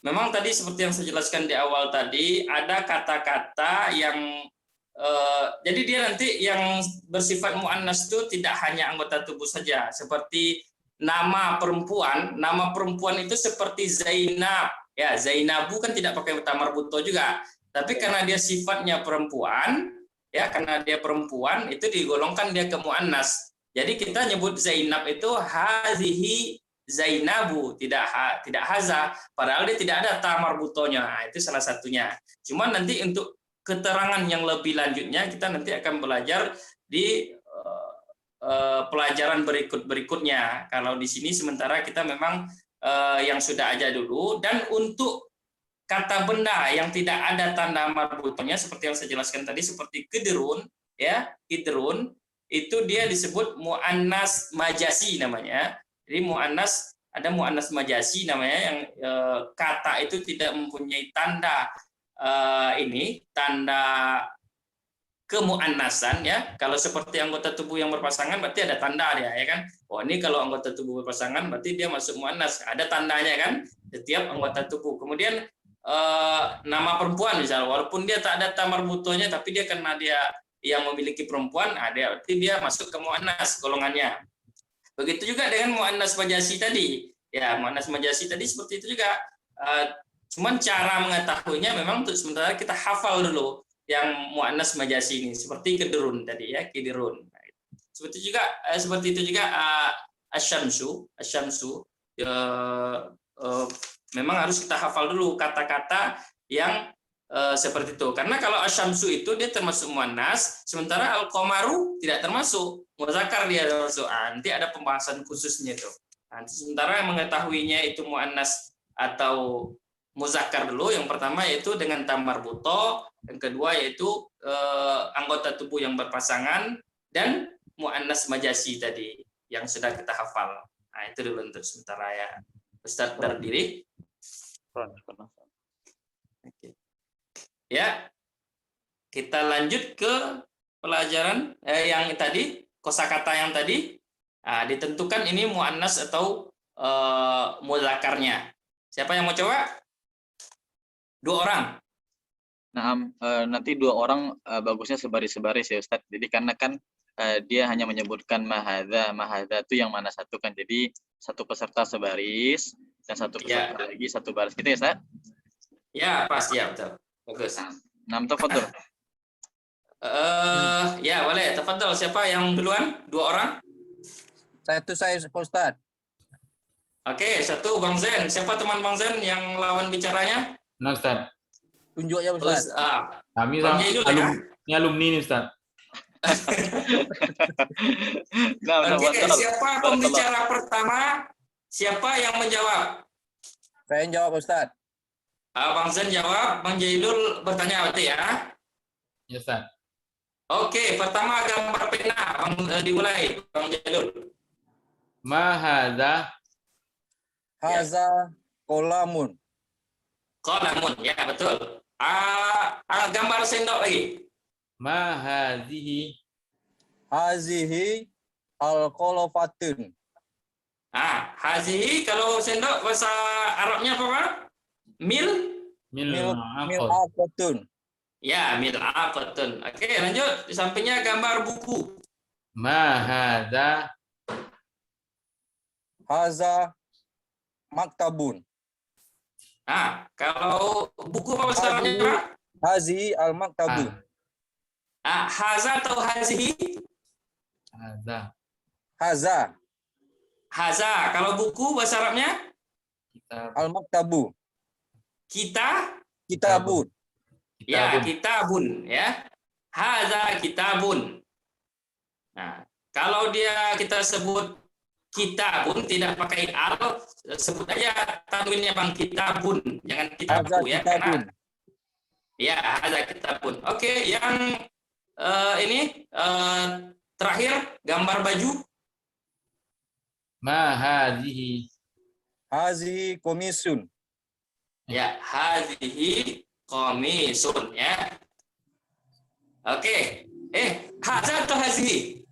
Memang tadi seperti yang saya jelaskan di awal tadi ada kata-kata yang jadi dia nanti yang bersifat muannas itu tidak hanya anggota tubuh saja, seperti nama perempuan itu seperti Zainab. Ya, Zainabu kan tidak pakai tamar buto juga. Tapi karena dia sifatnya perempuan, ya karena dia perempuan itu digolongkan dia ke muannas. Jadi kita nyebut Zainab itu hazihi Zainabu, tidak haza, padahal dia tidak ada tamar butonya. Nah, itu salah satunya. Cuman nanti untuk keterangan yang lebih lanjutnya kita nanti akan belajar di pelajaran berikutnya. Kalau di sini sementara kita memang yang sudah aja dulu. Dan untuk kata benda yang tidak ada tanda marbutonya seperti yang saya jelaskan tadi, seperti kidrun, ya kidrun itu dia disebut muannas majasi namanya. Jadi muannas, ada muannas majasi namanya, yang kata itu tidak mempunyai tanda tanda kemuannasan, ya. Kalau seperti anggota tubuh yang berpasangan berarti ada tanda dia, ya kan. Oh, ini kalau anggota tubuh berpasangan berarti dia masuk muannas, ada tandanya kan setiap anggota tubuh. Kemudian nama perempuan misalnya, walaupun dia tak ada tamar butonya tapi dia karena dia yang memiliki perempuan, berarti dia masuk ke muannas golongannya. Begitu juga dengan muannas majasi tadi. Ya, muannas majasi tadi seperti itu juga. Cuman cara mengetahuinya memang untuk sementara kita hafal dulu yang muannas majasi ini, seperti kidrun tadi, ya, kidrun. Seperti itu juga asyamsu memang harus kita hafal dulu kata-kata yang seperti itu. Karena kalau asyamsu itu dia termasuk muannas, sementara al-qamaru tidak termasuk, muzakkar dia termasuk. Nanti ada pembahasan khususnya itu. Nanti sementara yang mengetahuinya itu muannas atau muzakkar dulu, yang pertama yaitu dengan tamar buto, yang kedua yaitu anggota tubuh yang berpasangan, dan muannas majasi tadi yang sudah kita hafal. Nah, itu dulu untuk sementara, ya. Ustaz berdiri. Oke. Ya, kita lanjut ke pelajaran yang tadi, kosakata yang tadi. Nah, ditentukan ini muannas atau mudzakarnya. Siapa yang mau coba? 2 orang. Nah, nanti 2 orang bagusnya sebaris-sebaris ya Ustadz. Jadi karena kan dia hanya menyebutkan mahadza itu yang mana satu kan. Jadi satu peserta sebaris dan satu peserta lagi satu baris gitu ya Ustadz? Ya, pas ya, betul. Bagus. Nah, tafadhol. Ya, boleh. Tafadhol. Siapa yang duluan? 2 orang? Saya Pak Ustadz. Oke, 1 Bang Zen. Siapa teman Bang Zen yang lawan bicaranya? Nah, Ustaz. Tunjuk ya Ustadz. Kami Bang Jaidul, ya? alumni nih, Ustaz. Nah, Oke, siapa pembicara pertama? Siapa yang menjawab? Saya yang jawab Ustadz. Bang Zen jawab, Bang Jaidul bertanya berarti ya? Ya, Ustaz. Oke, pertama gambar pena, dimulai, Bang Jaidul. Mahadza. Haza kolamun. Qalamun, ya betul. Gambar sendok lagi. Mahadhihi. Hazihi al-qolofatun. Hazihi kalau sendok bahasa Arabnya apa, Pak? Mil'aqatun. Ya, mil'aqatun. Oke, lanjut. Di sampingnya gambar buku. Mahadza. Haza maktabun. Kalau buku apa bahasa Arabnya, Pak? Hazihi al-maktabun. Haza atau hazihi? Haza Haza. Kalau buku bahasa Arabnya? al-maktabu. Kitabun. Ya, kitabun, ya. Haza kitabun. Nah, kalau kita sebut kitabun tidak pakai al, sebut aja tanwinnya Bang, kitabun, jangan kitabu, ya. Kitabun. Ya, haza kitabun. Oke, yang ini terakhir gambar baju. Mahadhihi. Hazihi komisun. Ya, hazihi qamisun, ya. Oke. Haza atau hazihi?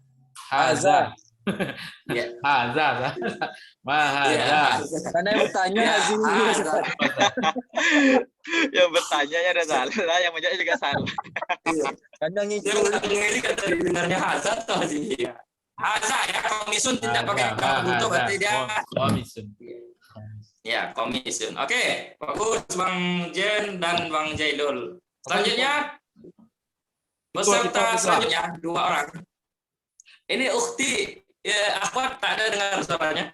Haza. Ya. Haza. Mahadza. Karena yang bertanya hazihi. Haza. Yang bertanya ada salah, yang menjawab juga salah. Kadang Dia itu ini kata dengarnya haza atau hazihi? Haza ya, komisun tidak pakai Ada, gambar butuh ada. berarti dia. Komisun. Ya, komisun. Oke, bagus Bang Jen dan Bang Jailul. Selanjutnya peserta selanjutnya 2 orang. Ini ukhti, ya, akhwat tak ada dengar suaranya.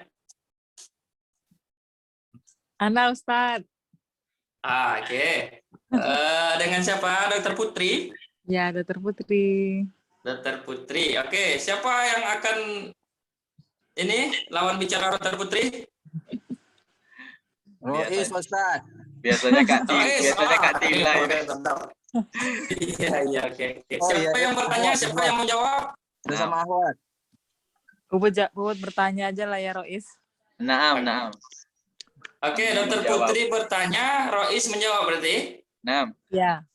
Ana Ustadz. Oke. Dengan siapa? Dokter Putri. Ya, Dokter Putri. Dokter Putri. Oke, siapa yang akan ini lawan bicara Dokter Putri? Rois Ustaz. Biasanya Kak Rois, biasanya Kak Tila ini. Iya, oke. Oh, Siapa iya. yang bertanya? Siapa yang menjawab? Bersama Ahwat. Bubut bertanya aja lah ya, Rois. Naam. Oke, Dokter Menjawab. Putri bertanya, Rois menjawab berarti. Naam. Ya.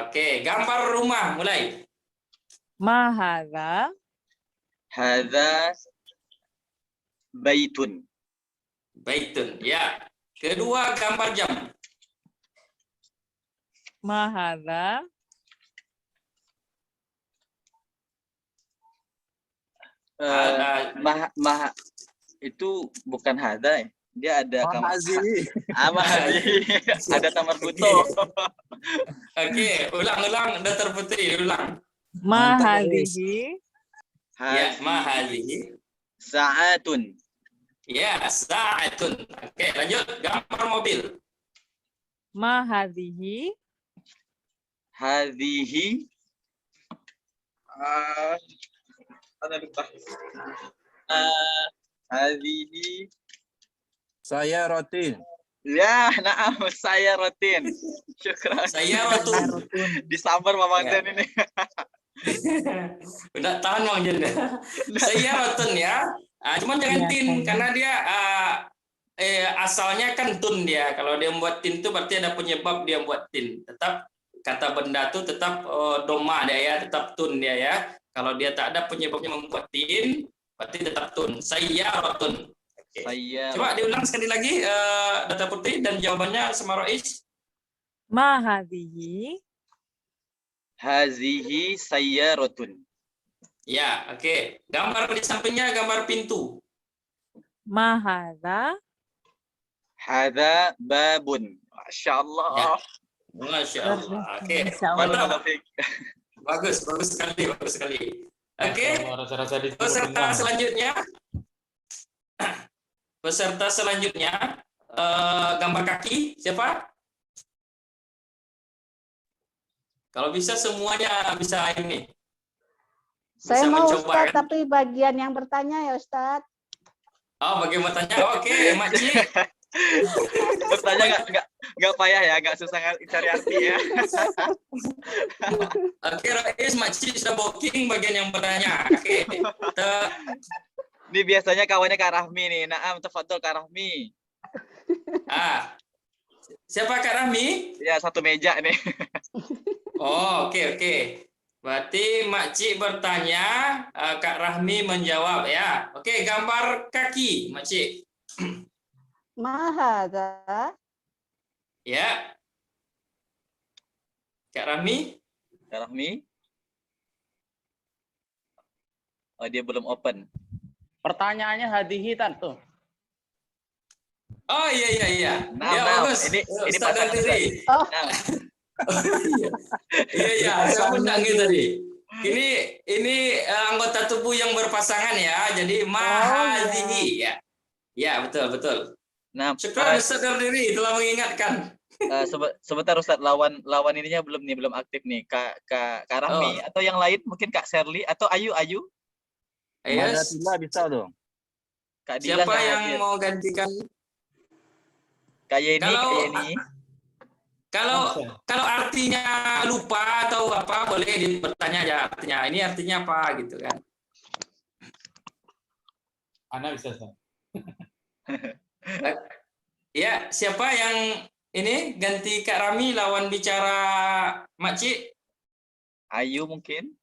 Oke, gambar rumah mulai. Mahadha. Hadza baitun. Baitun, ya. Kedua, gambar jam. Mahadha. Itu bukan hadza ya. Dia ada Mahazi. Mahazi. Ada tamar buto. Oke, ulang-ulang Dokter Putri, ulang. Mahadhihi. Ya, mahadhihi. Sa'atun. Ya, sa'atun. Oke, lanjut. Gambar mobil. Mahadhihi. Hadhihi. Hadhihi. Saya Rotin. Ya, naam, saya Rotin. Syukran. Saya Rotun. Disambar Mama Ya. Den ini. Udah tahan Bang Jen. Saya Rotun ya. Cuman jangan Ya, tin saya. karena dia asalnya kan tun dia. Kalau dia membuat tin itu berarti ada penyebab dia buat tin. Tetap kata benda itu tetap doma dia ya, tetap tun dia ya. Kalau dia tak ada penyebabnya membuat tin, berarti tetap tun. Saya Rotun. Oke. Saya Coba diulang sekali lagi Data Putri dan jawabannya sama Rois. Mahadhihi. Hazihi sayyaratun. Ya, oke. Gambar di sampingnya gambar pintu. Mahadha. Hadza babun. Masyaallah. Ya. Masya Allah. Oke. Masya Allah. Mantap. Bagus sekali, bagus sekali. Oke. Rasa-rasa di Peserta selanjutnya. Peserta selanjutnya gambar kaki siapa? Kalau bisa semuanya bisa ini. Saya Bisa mau mencoba, Ustadz, kan? tapi bagian yang bertanya ya Ustadz. Oh, bagaimana tanya? Oke, Makci. Bertanya nggak payah ya, nggak susah cari arti ya. Oke, Rais, Makci sudah booking bagian yang bertanya. Oke. Ini biasanya kawannya Kak Rahmi nih. Naam, tafadhol Kak Rahmi. Siapa Kak Rahmi? Ya, satu meja nih. Oh, oke. Berarti Makci bertanya, Kak Rahmi menjawab ya. Oke, gambar kaki, Makci. Mahadha. Ya. Kak Rahmi? Kak Rahmi. Oh, dia belum open. Pertanyaannya hadihi tuh. Oh iya. Nah, Ya, bagus. ini Ustaz pasang Diri. Oh. Nah, Iya, saya mendangi tadi. Ini anggota tubuh yang berpasangan ya. Jadi mahadhihi ya. Ya, betul. nah, Syukur Ustaz Diri telah mengingatkan. sebentar Ustaz, lawan ininya belum aktif nih. Kak Rahmi atau yang lain, mungkin Kak Sherly atau Ayu. Mada Yes. Tila bisa dong. Kak Dila Siapa nggak yang hadir. mau gantikan? Kak Yeni, Kalau- Kak Yeni. Kalau artinya lupa atau apa boleh bertanya aja artinya. Ini artinya apa gitu kan? Ana bisa, Ustaz. Ya, siapa yang ini ganti Kak Rami lawan bicara Makci? Ayu mungkin.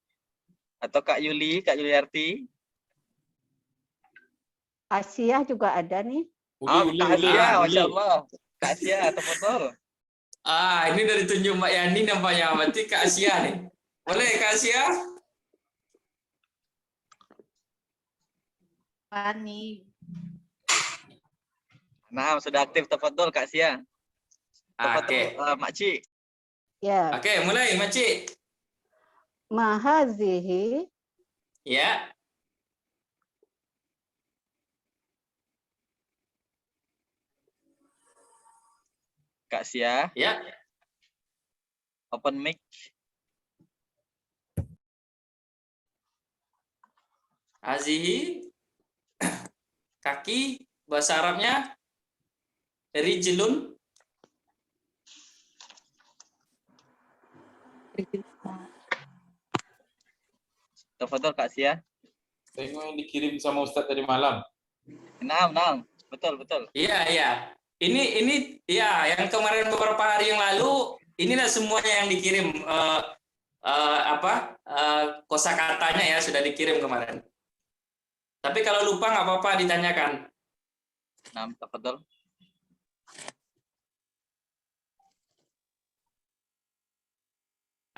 Atau Kak Yuliarti. Asia juga ada nih. Kak Asia, Masya Uli. Allah. Kak Asia, tafadhol. Ini dari tunjuk Mbak Yani nampaknya. Berarti Kak Asia nih. Boleh Kak Asia? Fani. Nah, sudah aktif. Tafadhol Kak Sia. Oke. Tafadhol Makci. Ya. Oke, mulai Makci. Ma hadhihi Ya. Kak Sia, Ya. open mic. Hazihi kaki, bahasa Arabnya rijlun. Tafadhol Kak Sia. Tengok yang dikirim sama Ustadz tadi malam. Nah. Betul. Iya, iya. Ini ya yang kemarin beberapa hari yang lalu inilah semuanya yang dikirim kosakatanya ya sudah dikirim kemarin. Tapi kalau lupa nggak apa-apa ditanyakan. Nah, tafadhol.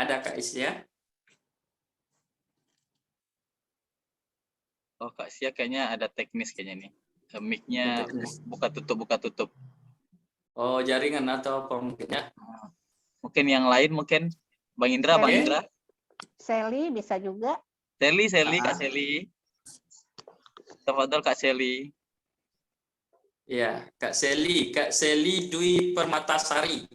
Ada Kak Isya? Oh, Kak Sia kayaknya ada teknis kayaknya nih. Mic-nya buka tutup. Oh, jaringan atau apa mungkin ya? Mungkin yang lain mungkin Bang Indra, Bang Sally. Indra. Sally bisa juga. Sally, Kak Sally. Tafadhol Kak Sally. Ya, Kak Seli Dwi Permatasari.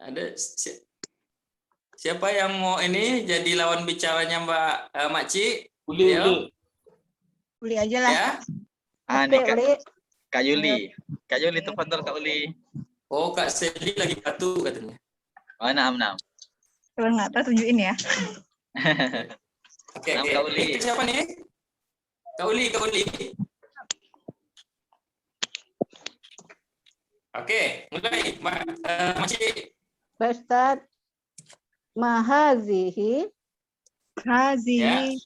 Ada siapa yang mau ini jadi lawan bicaranya Mbak Makci? Uli. Uli aja lah. Ya. Nih Oke, Uli. Kak Yuli. Kak Yuli, tafadhol Kak Uli. Oh, Kak Seli lagi batu katanya. Oh, naam. Kalau nggak tahu tunjukin ya. Oke. Kak Uli. Itu siapa nih? Kak Uli. Oke, mulai Mbak Makci. Pak Ustadz. Ma hadhihi Hazihi.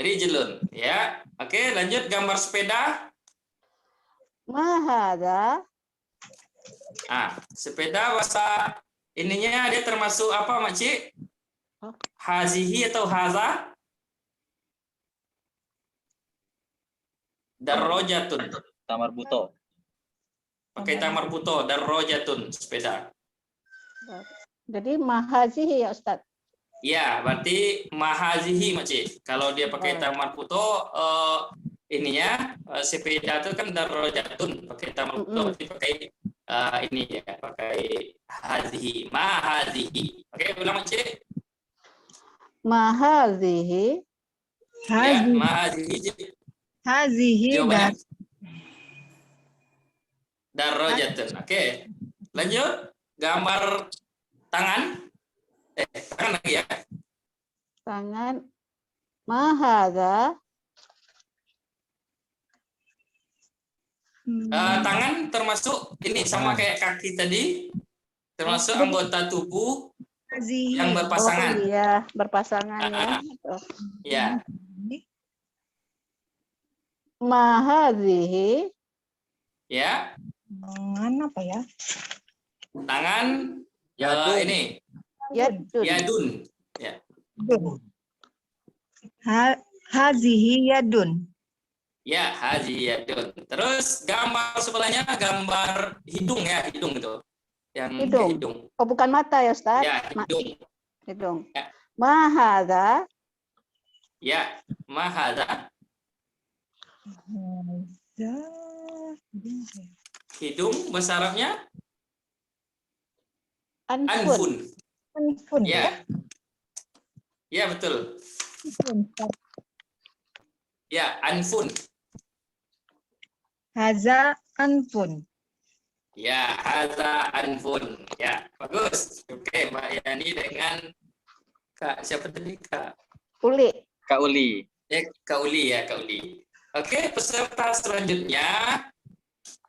Rijlun. Ya. Oke, lanjut gambar sepeda. ma hadha Sepeda bahasa ininya dia termasuk apa, Makci? Hazihi atau haza? Darrojatun. Tamar Buto. Pakai tamar buto, darrojatun, sepeda. Jadi ma hadhihi ya Ustadz. Ya, berarti mahazihi, Makci. Kalau dia pakai tamar buto, ininya sepeda itu kan darrojatun. Pakai tamar buto, berarti pakai ini ya, pakai hazihi, mahazihi. Oke, ulang Makci. Ma hadhihi Ya, mahazihi. Hazihi Jawabannya darrojatun. Oke. Lanjut. Gambar tangan. Tangan lagi ya. tangan. Ma hadha Tangan termasuk ini sama kayak kaki tadi. Termasuk anggota tubuh Hazihi. yang berpasangan. Oh iya, berpasangan ya. Ya. Ma hadhihi Ya. Tangan apa ya? Tangan ini yadun. yadun. Hazihi yadun. Ya, haji yadun. Terus gambar sebelahnya gambar hidung ya, hidung itu. Yang Hidung. hidung. Oh bukan mata ya Ustadz. Ya, hidung. Hidung. Ya. Ma hadha Ya, mahada. Hidung bahasa Arabnya anfun. anfun. Ya. Ya, betul. Ya, anfun. Haza anfun. Ya, haza anfun. Ya, bagus. Oke, Mbak Yani dengan Kak siapa tadi? Kak Uli. Kak Uli. Kak Uli ya, Kak Uli. Oke, peserta selanjutnya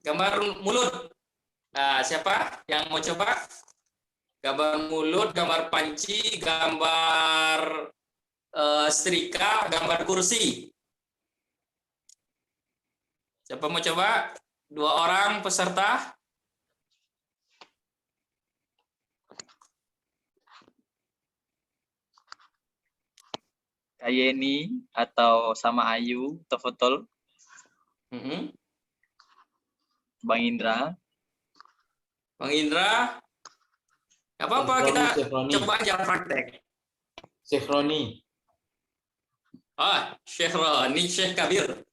gambar mulut. Siapa yang mau coba? Gambar mulut, gambar panci, gambar setrika, gambar kursi. Siapa mau coba? 2 orang peserta. Kayeni atau sama Ayu, tafadhol. Bang Indra. Bang Indra, nggak apa-apa, kita coba aja praktek. Syekh Roni. Syekh Roni, Syekh Kabir.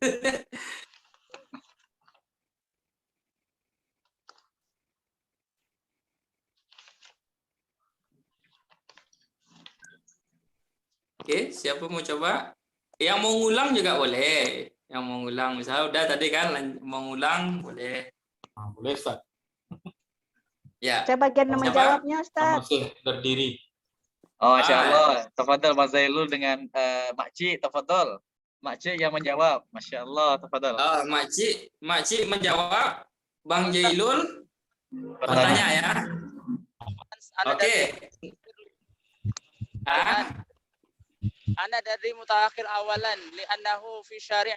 Oke, siapa mau coba? Yang mau ngulang juga boleh. Yang mau ngulang, misalnya udah tadi kan mau ngulang boleh. Boleh Ustaz. Ya. Saya bagian nama Siapa? jawabnya, Ustaz. Masih berdiri. Oh, Masya Allah. Tafadhol Mas Zailul dengan Makci, tafadhol. Makci yang menjawab. Masya Allah, tafadhol. Makcik menjawab. Bang Jailul bertanya ya. Oke. Ana dari mutaakhir awalan li'annahu fi syari'.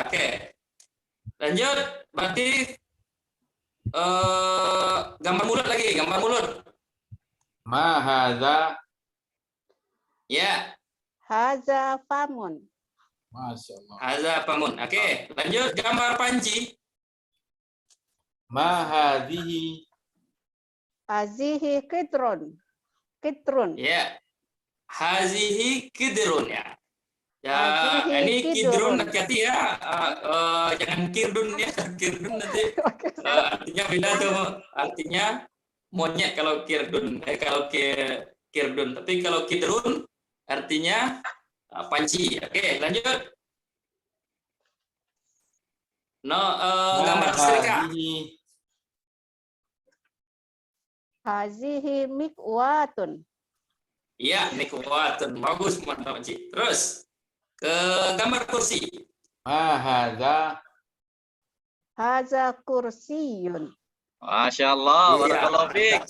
Oke. Lanjut, berarti gambar mulut lagi, gambar mulut. Ma hadza. Ya. Haza famun. Masya Allah. Haza pamun. Oke, lanjut gambar panci. Ma hadhihi. Hazihi kitrun. Kitrun. Ya. Hazihi kidrun ya. Ya, Hazihi ini kidrun. kidrun hati-hati ya. Jangan kirdun ya. Kirdun nanti artinya beda tuh. Artinya monyet kalau kirdun. Kalau kirdun. Tapi kalau kidrun artinya panci. Oke, lanjut. Gambar setrika. Hazihi mikwatun. Iya, mikwatun. Bagus, mantap, Cik. Terus ke gambar kursi. Ma hadza. Haza kursiyun. Masya Allah, Iya. barakallahu fiik.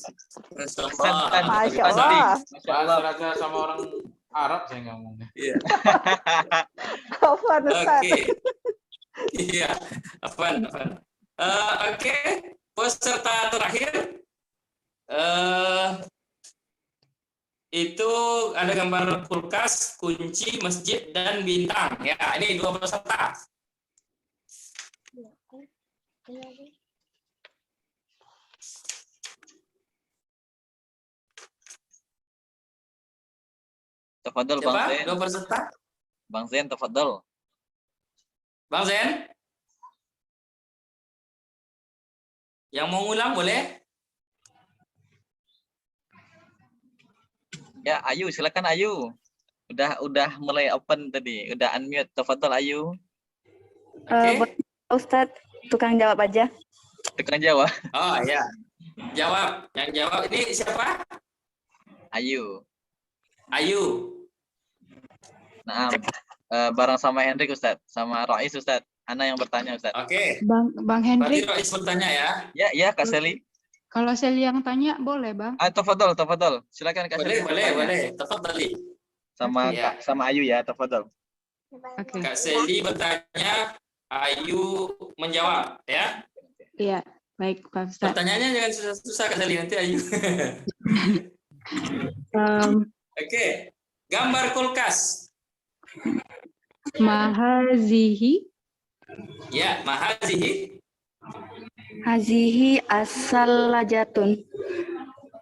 Masya Kesantan. Masya Allah. Masya Allah. Bahasa sama orang Arab saya ngomongnya. Iya. Afwan, Ustaz. Oke. Iya. Apaan? Oke. Peserta terakhir. Itu ada gambar kulkas, kunci, masjid, dan bintang. Ya, ini 2 peserta. Tafadhol Bang Siapa? Zain. 2 peserta. Bang Zain, tafadhol. Bang Zen? Yang mau ngulang boleh? Ya, Ayu, silakan Ayu. Udah mulai open tadi, udah unmute. Tafadhol Ayu. Oke. Ustadz, tukang jawab aja. Tukang jawab. Oh ya. Jawab. Yang jawab ini siapa? Ayu. Ayu. Nah, bareng sama Hendrik Ustadz, sama Rois Ustadz. Ana yang bertanya Ustadz. Oke. Bang Berarti Hendrik, Rois bertanya ya. Ya, Kak Seli. kalau Seli yang tanya boleh, Bang? Tafadhol. Silakan Kak Seli. Boleh. Tafadhali. Sama Oke. sama Ayu ya, tafadhol. Oke. Kak Seli bertanya, Ayu menjawab ya. Iya, baik Pak Ustadz. Pertanyaannya jangan susah-susah Kak Seli, nanti Ayu. Oke. Gambar kulkas. Mahazihi Ya, mahazihi. Hazihi as-salajatun.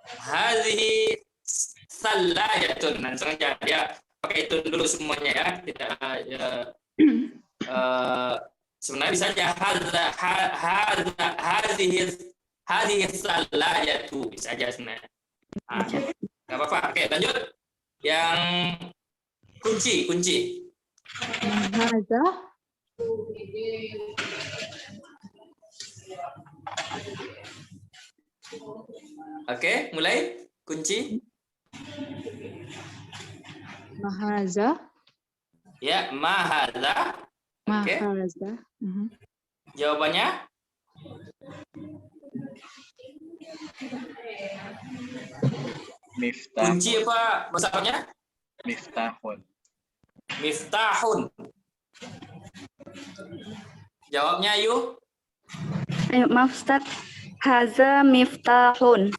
Hazihi salajatun. Langsung aja dia pakai itu dulu semuanya ya. Tidak sebenarnya bisa aja hazihi salajatu bisa aja sebenarnya. Enggak apa-apa. Oke, lanjut. Yang kunci. Haza Oke, mulai. Kunci. Mahaza Ya, mahadza. Oke. Mahaza. Jawabannya? Miftah. Kunci apa bahasanya? Miftahun. Miftahun. Jawabnya Ayu. Ayo, maaf Ustadz. Haza miftahun.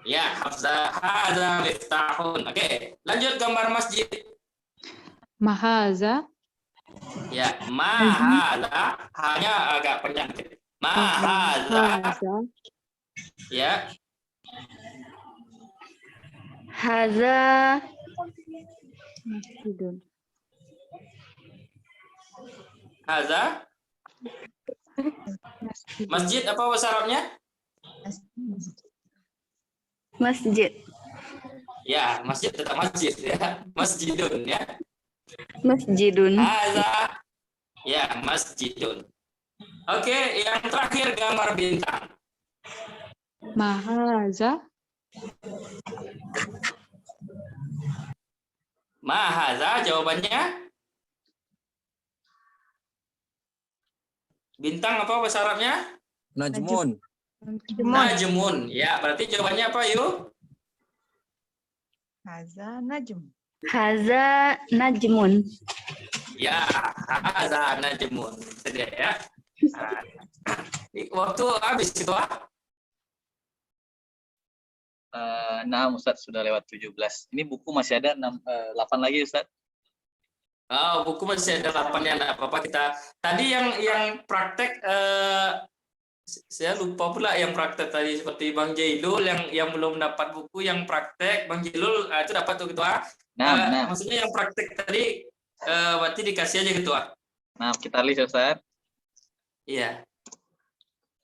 Ya, hadza miftahun. Oke, lanjut gambar masjid. Mahaza. Ya, mahadza hanya agak panjang. Mahadza. Mahaza. Ya, Haza Masjidun. hadza masjid apa bahasa Arabnya? masjid. Ya, masjid tetap masjid ya. Masjidun ya. Masjidun. Hadza ya, masjidun. Oke, yang terakhir gambar bintang. Mahaza. Mahadza jawabannya bintang apa bahasa Arabnya? Najmun. Najmun. Ya, berarti jawabannya apa, yuk? Haza najm. Haza najmun. Ya, hadza najmun. Itu dia ya. Nah, waktu habis itu, Nah, Ustadz sudah lewat 17. Ini buku masih ada 8 lagi, Ustadz. Oh, buku masih ada 8 ya, enggak apa-apa kita. Tadi yang praktek saya lupa pula yang praktek tadi, seperti Bang Jailul yang belum dapat buku yang praktek. Bang Jailul itu dapat tuh ketua. Nah. Maksudnya yang praktek tadi berarti dikasih aja ketua. Nah, kita list, Ustadz. Iya.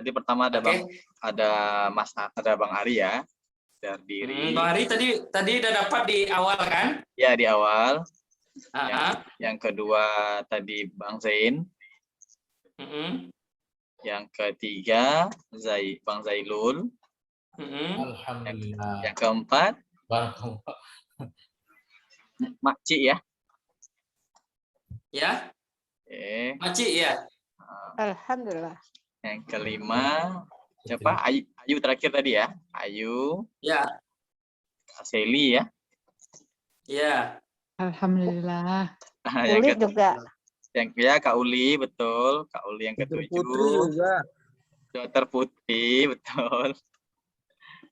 Tadi pertama ada Oke. ada Bang Ari ya. Diri. Bang Ari tadi udah dapat di awal kan? Ya, di awal. Ah, Yang kedua tadi Bang Zain. Yang ketiga Bang Zailul. Alhamdulillah. Yang keempat Barakallah. Makci ya. Ya, Maci ya. Alhamdulillah. Yang kelima siapa? Ayu terakhir tadi ya. Ayu. Ya, Seli ya. ya. Alhamdulillah. Uli juga. Yang ya Kak Uli, betul. Kak Uli yang Putri ketujuh. juga. Dokter Putri, betul.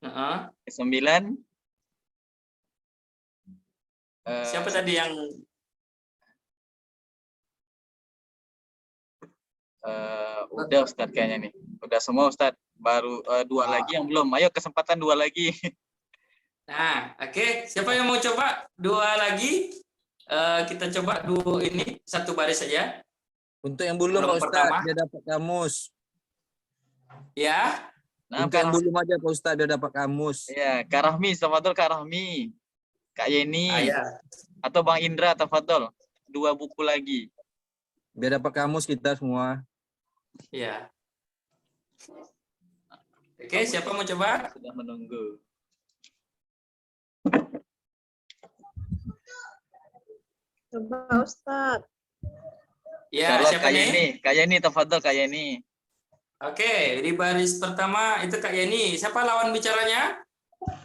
Ke-9 Siapa tadi yang udah Ustadz kayaknya nih. Udah semua Ustadz. Baru 2 lagi yang belum. Ayo kesempatan 2 lagi. Nah, oke. Siapa yang mau coba 2 lagi? Kita coba dulu ini satu baris saja. Untuk yang belum Belum Pak Ustadz, pertama. dia dapat kamus. Ya. Nah, Untuk yang belum aja Pak Ustadz, dia dapat kamus. ya, Kak Rahmi, tafadhol Kak Rahmi. Kak Yeni. Ya. Atau Bang Indra, tafadhol. 2 buku lagi. Biar dapat kamus kita semua. Ya. Oke, siapa mau coba? Sudah menunggu. Coba Ustaz. Ya, Insyaallah, siapa Kak nih? Yeni. Kak Yeni, tafadhol Kak Yeni. Oke, di baris pertama itu Kak Yeni. Siapa lawan bicaranya?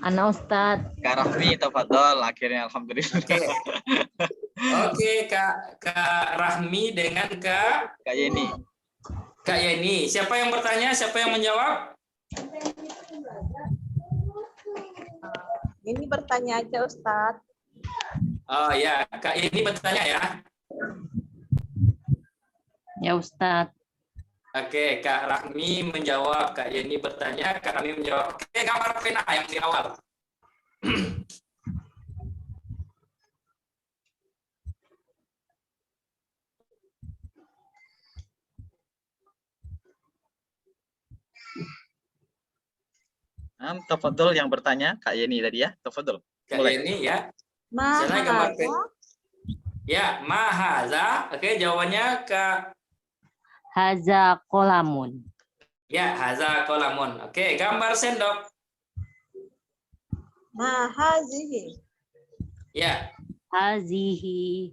Ana Ustaz. Kak Rahmi, tafadhol. Akhirnya alhamdulillah. Oke, Kak Rahmi dengan Kak Yeni. Kak Yeni. Siapa yang bertanya? Siapa yang menjawab? Ini bertanya aja Ustaz. Oh ya, Kak Yeni bertanya ya. Ya Ustaz. Oke, Kak Rahmi menjawab, Kak Yeni bertanya, Kak Rahmi menjawab. Oke, gambar pena yang di awal. Tafadhol yang bertanya, Kak Yeni tadi ya. Tafadhol. Kak Mulai. Yeni ya. Sana gambar pena. Ya, mahaza. Oke, jawabannya Kak. Haza kolamun. Ya, haza kolamun. Oke, gambar sendok. Mahazihi. Ya, Hazihi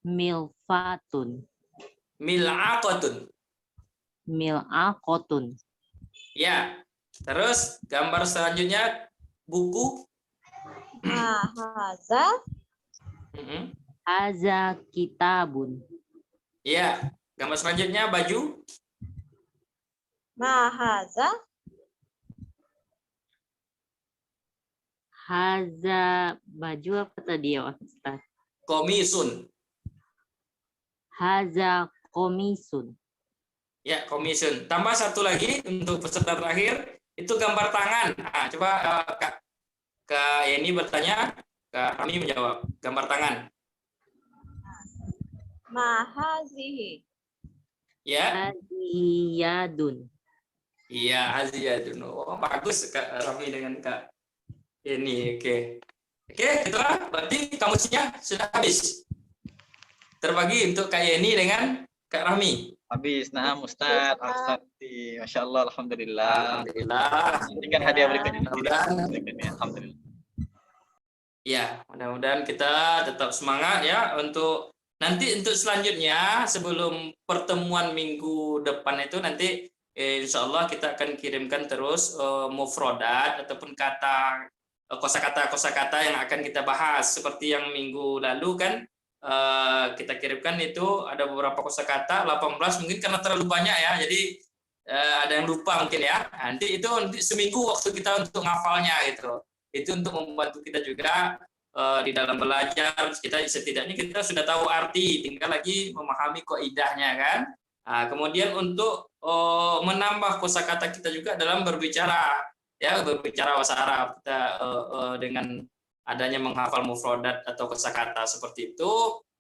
milfatun. mil'aqatun. Mil'aqotun. Ya. Terus gambar selanjutnya buku. Mahaza. Haza kitabun. Ya. Gambar selanjutnya baju. Mahaza. Haza baju apa tadi ya Ustaz? Komisun. Haza komisun. Ya, komisun. Tambah satu lagi untuk peserta terakhir, itu gambar tangan. Nah, coba Kak Yeni bertanya, Kak Rami menjawab. Gambar tangan. Mahazihi. Ya. Haziyadun. Iya, Haziyadun. Oh, bagus Kak Rami dengan Kak Yeni. Oke. Oke, itu berarti kamusnya sudah habis. Terbagi untuk Kak Yeni dengan Kak Rami. Habis. Nah, Ustaz, Masya Allah, alhamdulillah. Alhamdulillah. Nanti kan hadiah berikutnya. Alhamdulillah. Alhamdulillah. Ya, mudah-mudahan kita tetap semangat ya untuk nanti untuk selanjutnya sebelum pertemuan minggu depan itu nanti insya Allah kita akan kirimkan terus mufrodat ataupun kosakata yang akan kita bahas seperti yang minggu lalu kan kita kirimkan itu ada beberapa kosakata 18 mungkin karena terlalu banyak ya jadi ada yang lupa mungkin ya nanti itu seminggu waktu kita untuk ngafalnya gitu itu untuk membantu kita juga di dalam belajar kita setidaknya kita sudah tahu arti tinggal lagi memahami kaidahnya kan kemudian untuk menambah kosakata kita juga dalam berbicara ya berbicara bahasa Arab kita dengan adanya menghafal mufradat atau kosakata seperti itu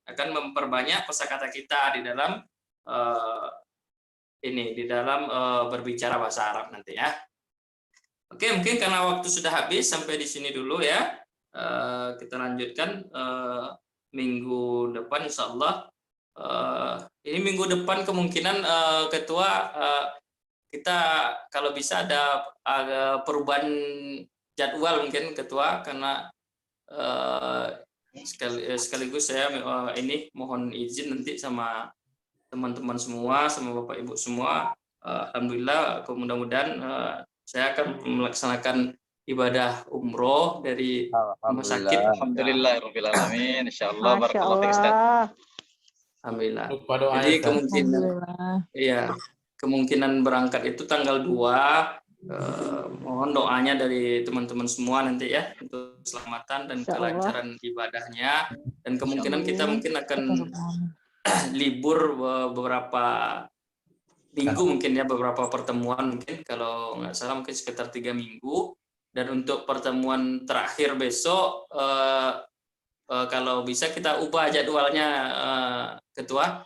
akan memperbanyak kosakata kita di dalam berbicara bahasa Arab nanti ya. Oke, mungkin karena waktu sudah habis sampai di sini dulu ya. Kita lanjutkan minggu depan insya Allah. Ini minggu depan kemungkinan ketua kita kalau bisa ada perubahan jadwal mungkin ketua karena sekaligus saya ini mohon izin nanti sama teman-teman semua sama Bapak Ibu semua. Alhamdulillah mudah-mudahan saya akan melaksanakan ibadah umroh dari rumah sakit. Alhamdulillah rabbil alamin. Insyaallah barakallahu fiik Ustaz. Alhamdulillah. Lupa doa Jadi ya, kemungkinan kemungkinan berangkat itu tanggal 2. Mohon doanya dari teman-teman semua nanti ya untuk keselamatan dan kelancaran ibadahnya dan kemungkinan kita mungkin akan libur beberapa minggu mungkin ya beberapa pertemuan mungkin kalau nggak salah mungkin sekitar 3 minggu. Dan untuk pertemuan terakhir besok, kalau bisa kita ubah jadwalnya, Ketua.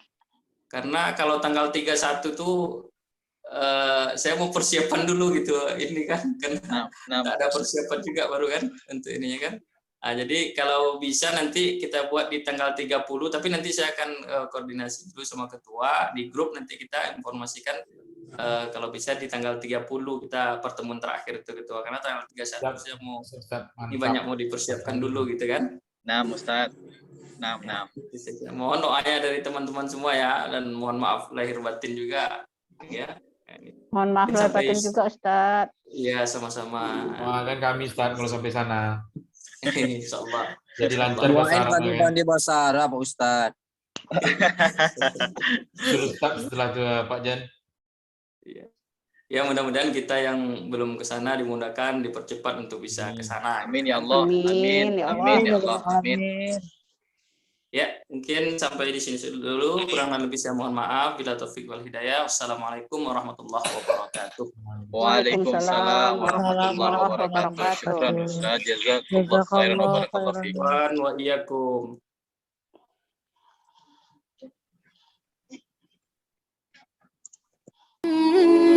Karena kalau tanggal 31 tuh saya mau persiapan dulu gitu. Ini kan ada persiapan juga baru kan untuk ininya kan. Nah, jadi kalau bisa nanti kita buat di tanggal 30, tapi nanti saya akan koordinasi dulu sama Ketua di grup nanti kita informasikan. Kalau bisa di tanggal 30 kita pertemuan terakhir itu Ketua karena tanggal 31 saya mau ini banyak mau dipersiapkan dulu gitu kan. Nah, Ustaz. Nah. Mohon doanya dari teman-teman semua ya dan mohon maaf lahir batin juga ya. Mohon maaf lahir batin juga Ustaz. Iya, sama-sama. Doakan kami Ustaz kalau sampai sana. Insyaallah. Jadi lancar bahasa Arab ya. Pandai bahasa Arab Pak Ustaz. Setelah itu Pak Jan. Ya mudah-mudahan kita yang belum ke sana dimudahkan, dipercepat untuk bisa ke sana. Amin ya Allah. Amin. Amin ya Allah. Amin. Ya, mungkin sampai di sini dulu. Kurang lebih saya mohon maaf. Bila taufik wal hidayah. Wassalamualaikum warahmatullahi wabarakatuh. Waalaikumsalam warahmatullahi wabarakatuh. Syukran Ustaz. Jazakallahu khairan wa barakallahu fiik. Wa iyyakum. Mm-hmm.